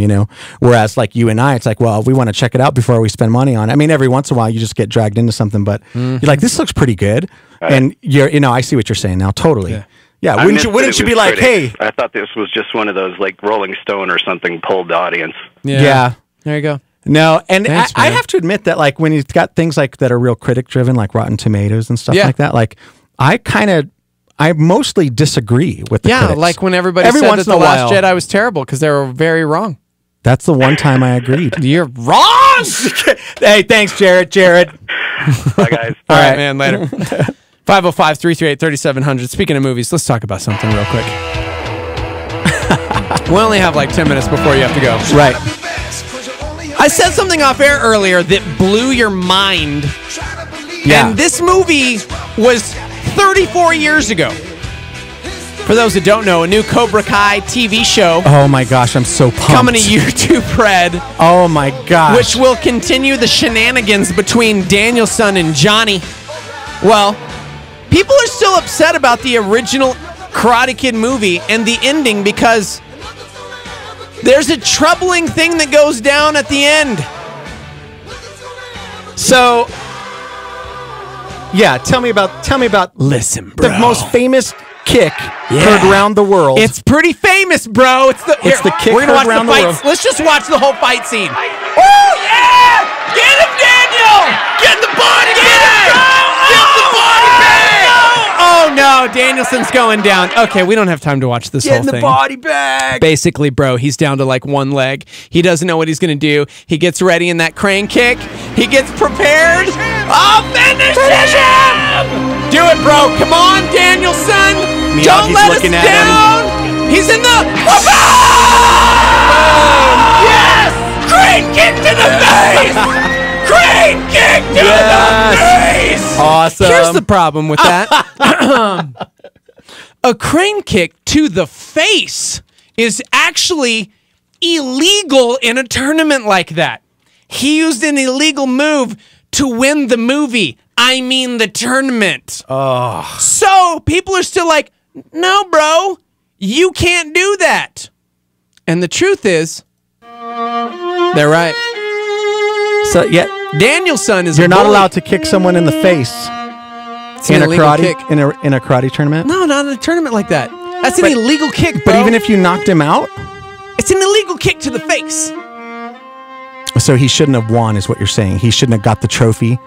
Whereas like you and I, it's like, well, we want to check it out before we spend money on it. I mean, every once in a while you just get dragged into something, but you're like, this looks pretty good, and I see what you're saying now, totally. Yeah,
I
wouldn't you be like,
critics.
hey?
I thought this was just one of those like Rolling Stone or something pulled the audience.
Yeah.
There you go.
No, and
Thanks,
I
man.
have to admit that like when you've got things like that are real critic driven, like Rotten Tomatoes and stuff like that, like I mostly disagree with the critics.
like when everybody
Every
said
once
that
in
The
a
Last
while.
Jedi was terrible because they were very wrong.
That's the one time I agreed.
You're wrong!
Hey, thanks, Jared.
Bye, guys.
All right, man, later. 505-338-3700. Speaking of movies, let's talk about something real quick. We only have like 10 minutes before you have to go.
Right.
I said something off air earlier that blew your mind.
Yeah.
And this movie was 34 years ago. For those that don't know, a new Cobra Kai TV show.
Oh my gosh, I'm so pumped.
Coming to YouTube Red.
Oh my gosh.
Which will continue the shenanigans between Danielson and Johnny. Well, people are still upset about the original Karate Kid movie and the ending because there's a troubling thing that goes down at the end.
So, yeah, tell me about
Listen, bro.
the most famous kick heard around the world.
It's pretty famous, bro. It's the
kick
we're gonna watch
heard around
the
the
fight.
world.
Let's just watch the whole fight scene. Oh yeah! Get him, Daniel! Get the body bag! Get the body bag! Oh no, Danielson's going down. Okay, we don't have time to watch this whole thing.
body bag.
Basically, bro, he's down to like one leg. He doesn't know what he's going to do. He gets ready in that crane kick. He gets prepared. Oh, finish him! Do it, bro. Come on, Danielson. Don't let us down. He's in the... Boom! Yes! Crane kick to the face! Crane kick to the face!
Awesome.
Here's the problem with that. A crane kick to the face is actually illegal in a tournament like that. He used an illegal move to win the movie. I mean the tournament.
Oh.
So people are still like, no, bro, you can't do that. And the truth is, they're right.
So yeah,
Danielson is
you're
a
not
bully.
allowed to kick someone in the face
an
in a
illegal
karate
kick.
in a karate tournament.
No, not in a tournament like that. That's an illegal kick, bro.
But even if you knocked him out,
it's an illegal kick to the face.
so he shouldn't have won, is what you're saying. He shouldn't have got the trophy.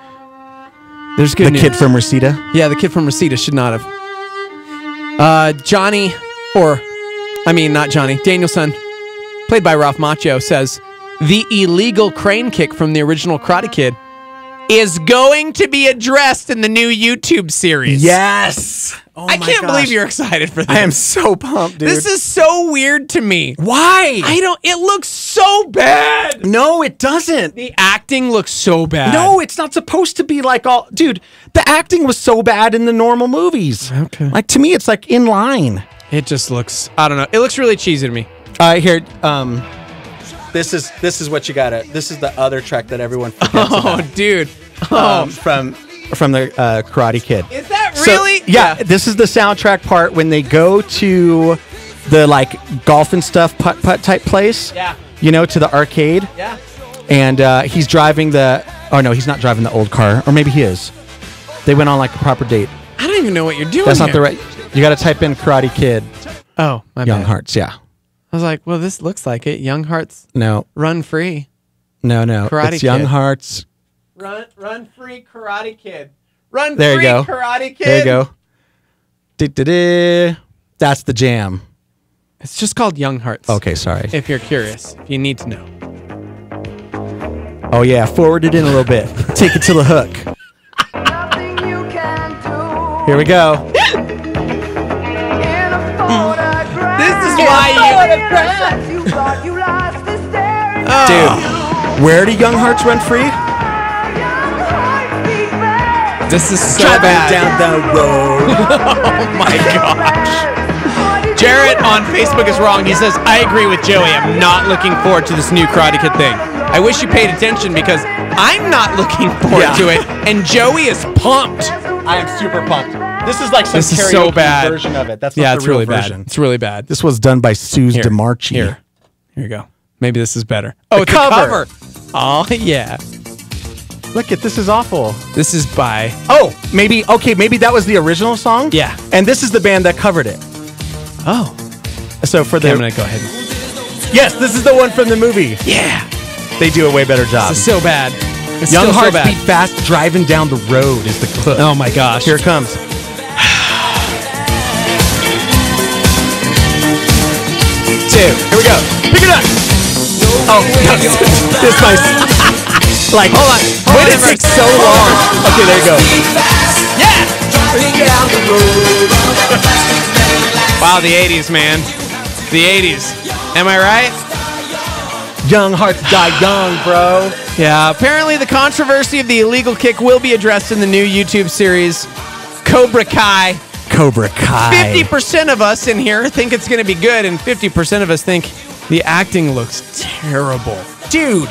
There's good
the
news.
kid from Reseda.
Yeah, the kid from Reseda should not have. Johnny, not Johnny, Danielson, played played by Ralph Macchio, says the illegal crane kick from the original Karate Kid is going to be addressed in the new YouTube series.
Yes. Oh
I
my
can't
gosh.
believe you're excited for this.
I am so pumped, dude.
This is so weird to me.
Why?
It looks so bad.
No, it doesn't.
The acting looks so bad.
No, it's not supposed to be like all. Dude, the acting was so bad in the normal movies.
Okay.
Like, to me, it's like in line.
It just looks, I don't know. It looks really cheesy to me.
Here, this is what you gotta. This is the other track that everyone forgets about.
Dude.
From the Karate Kid.
Is that really?
So, yeah, this is the soundtrack part when they go to the like golf and stuff putt type place.
Yeah.
You know, to the arcade.
Yeah.
And he's driving the. Oh no, he's not driving the old car, or maybe he is. They went on like a proper date.
I don't even know what you're doing.
That's not the right. You got to type in Karate Kid.
Oh, my
Young
bad.
Hearts. Yeah.
I was like, well, this looks like it. Young Hearts.
No.
Run Free.
No.
Karate
It's Young
Kid.
Hearts.
Run Free Karate Kid. Run
There you
Free
go.
Karate Kid.
There you go. Du-du-du. That's the jam.
It's just called Young Hearts.
Okay, sorry.
If you're curious, if you need to know.
Oh yeah, forward it in a little bit. Take it to the hook. Here we go.
This is why
Dude, where do Young Hearts run free?
This is so
Driving
bad.
down the road.
Oh my gosh. Jarrett on Facebook is wrong. He says, I agree with Joey. I'm not looking forward to this new Karate Kid thing. I wish you paid attention because I'm not looking forward to it, and Joey is pumped.
I am super pumped. This is like some
This is
karaoke
so bad.
version of it. That's not
Yeah,
the
it's
real
really
version.
bad. It's really bad.
This was done by Suze
Here.
DeMarchi.
Here you go. Maybe this is better. Oh,
The
it's
cover.
a cover. Oh, yeah.
Look at this is awful.
This is by...
Oh, maybe that was the original song?
Yeah.
And this is the band that covered it.
Oh.
So for
Okay,
the
I'm going to go ahead.
Yes, this is the one from the movie.
Yeah.
They do a way better job.
This is so bad. It's
Young
still so
Hearts
bad.
Beat Fast driving down the road is the clip.
Oh my gosh.
Here it comes. Two. Here we go. Pick it up. Oh, this might. Like,
Hold on.
Wait, it takes so long. Okay, there you go.
Yeah. Wow, the 80s, man. The 80s. Am I right?
Young Hearts Die Young, bro.
Yeah, apparently the controversy of the illegal kick will be addressed in the new YouTube series, Cobra Kai.
Cobra Kai.
50% of us in here think it's going to be good, and 50% of us think the acting looks terrible.
Dude,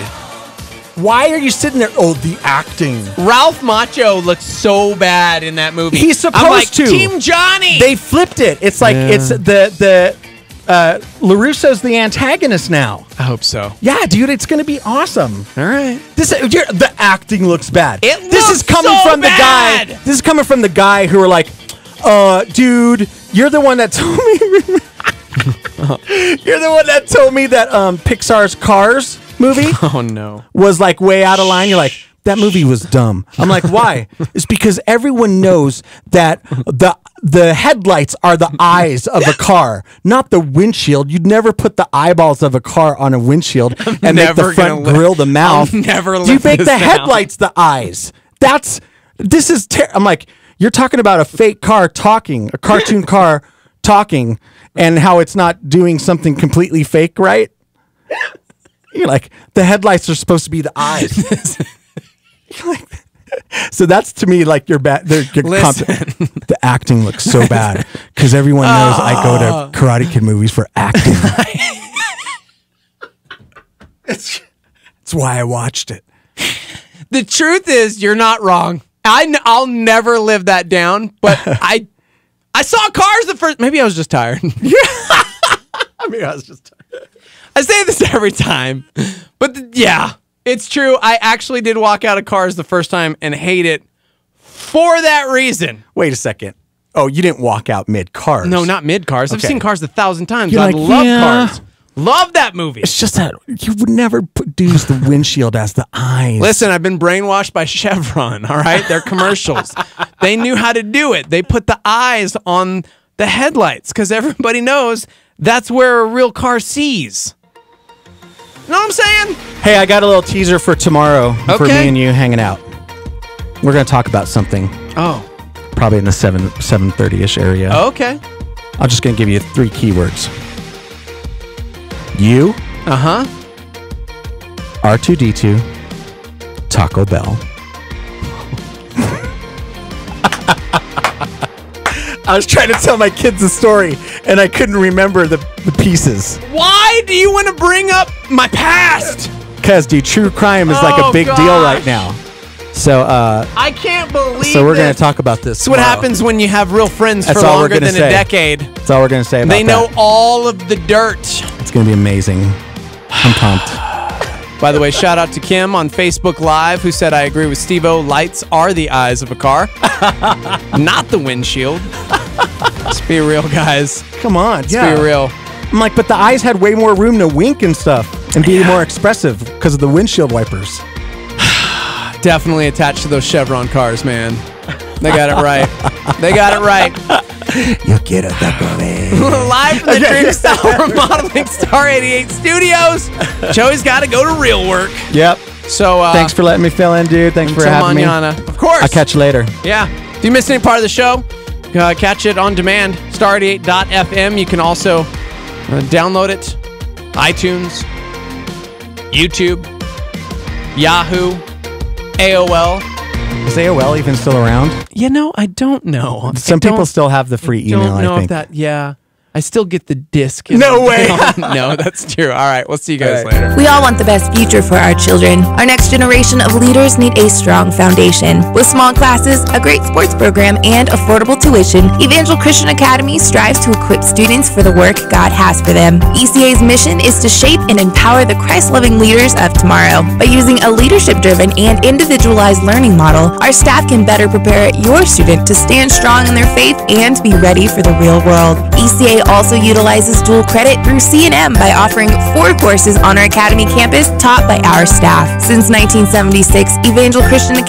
why are you sitting there? Oh, the acting.
Ralph Macchio looks so bad in that movie.
He's supposed
I'm like,
to.
Team Johnny.
They flipped it. It's like it's the LaRusso's the antagonist now.
I hope so.
Yeah, dude, it's gonna be awesome.
All right.
The acting looks bad.
It
this
looks
is coming
so
from
bad.
the guy. This is coming from the guy who were like, dude, you're the one that told me. You're the one that told me that Pixar's Cars movie
Oh no.
was like way out of line. You're like, that movie was dumb. I'm like, why? It's because everyone knows that the headlights are the eyes of a car, not the windshield. You'd never put the eyeballs of a car on a windshield and make the front grill the mouth.
I'll never
You
live
make
this
the
down.
headlights the eyes. I'm like, you're talking about a fake car talking, a cartoon car talking, and how it's not doing something completely fake, right? You're like, the headlights are supposed to be the eyes. So that's to me like your
Listen.
the acting looks so bad because everyone knows I go to Karate Kid movies for acting. It's why I watched it.
The truth is, you're not wrong. I'll never live that down, but I saw Cars the first... Maybe I was just tired.
I mean, I was just tired.
I say this every time, but yeah, it's true. I actually did walk out of Cars the first time and hate it for that reason.
Wait a second. Oh, you didn't walk out mid-Cars.
No, not mid-Cars. I've
Okay.
seen Cars 1,000 times.
You're
I
like,
love
yeah.
Cars. Love that movie.
It's just that you would never use the windshield as the eyes.
Listen, I've been brainwashed by Chevron, all right? Their commercials. They knew how to do it. They put the eyes on the headlights because everybody knows that's where a real car sees. Know what I'm saying?
Hey, I got a little teaser for tomorrow for
Okay.
me and you hanging out. We're going to talk about something.
Oh.
Probably in the 7:30-ish area.
Okay.
I'm just going to give you 3 keywords. You.
Uh-huh.
R2-D2. Taco Bell. I was trying to tell my kids a story, and I couldn't remember the pieces.
Why do you want to bring up my past?
Because, dude, true crime is like a big deal right now. So,
I can't believe
so we're going
this.
to talk about this.
That's what
tomorrow.
happens when you have real friends
That's
for
all we're
longer
gonna
than
say.
a decade.
That's all we're going to say about
They know
that.
all of the dirt.
It's going to be amazing. I'm pumped.
By the way, shout out to Kim on Facebook Live who said, I agree with Steve-O. Lights are the eyes of a car, not the windshield. Let's be real, guys.
Come on.
Let's
yeah.
be real.
I'm like, but the eyes had way more room to wink and stuff and be more expressive because of the windshield wipers.
Definitely attached to those Chevron cars, man. They got it right. They got it right.
Yo quiero taco Bell.
Live from the Dreamstyle Remodeling Star 88 studios. Joey's got to go to real work.
Yep.
So
thanks for letting me fill in, dude. Thanks for
until
having
mañana.
me.
Of course.
I'll catch you later.
Yeah. If you missed any part of the show, catch it on demand. Star88.fm. You can also download it. iTunes, YouTube, Yahoo, AOL.
Is AOL even still around?
You know, I don't know.
Some people still have the free email,
Don't know
I think.
if that. Yeah, I still get the disc.
No way.
No, that's true. All right, we'll see you guys
All right.
later.
We all want the best future for our children. Our next generation of leaders need a strong foundation. With small classes, a great sports program, and affordable tuition, Evangel Christian Academy strives to equip students for the work God has for them. ECA's mission is to shape and empower the Christ-loving leaders of tomorrow. By using a leadership-driven and individualized learning model, our staff can better prepare your student to stand strong in their faith and be ready for the real world. ECA also utilizes dual credit through C&M by offering 4 courses on our Academy campus taught by our staff. Since 1976, Evangel Christian Academy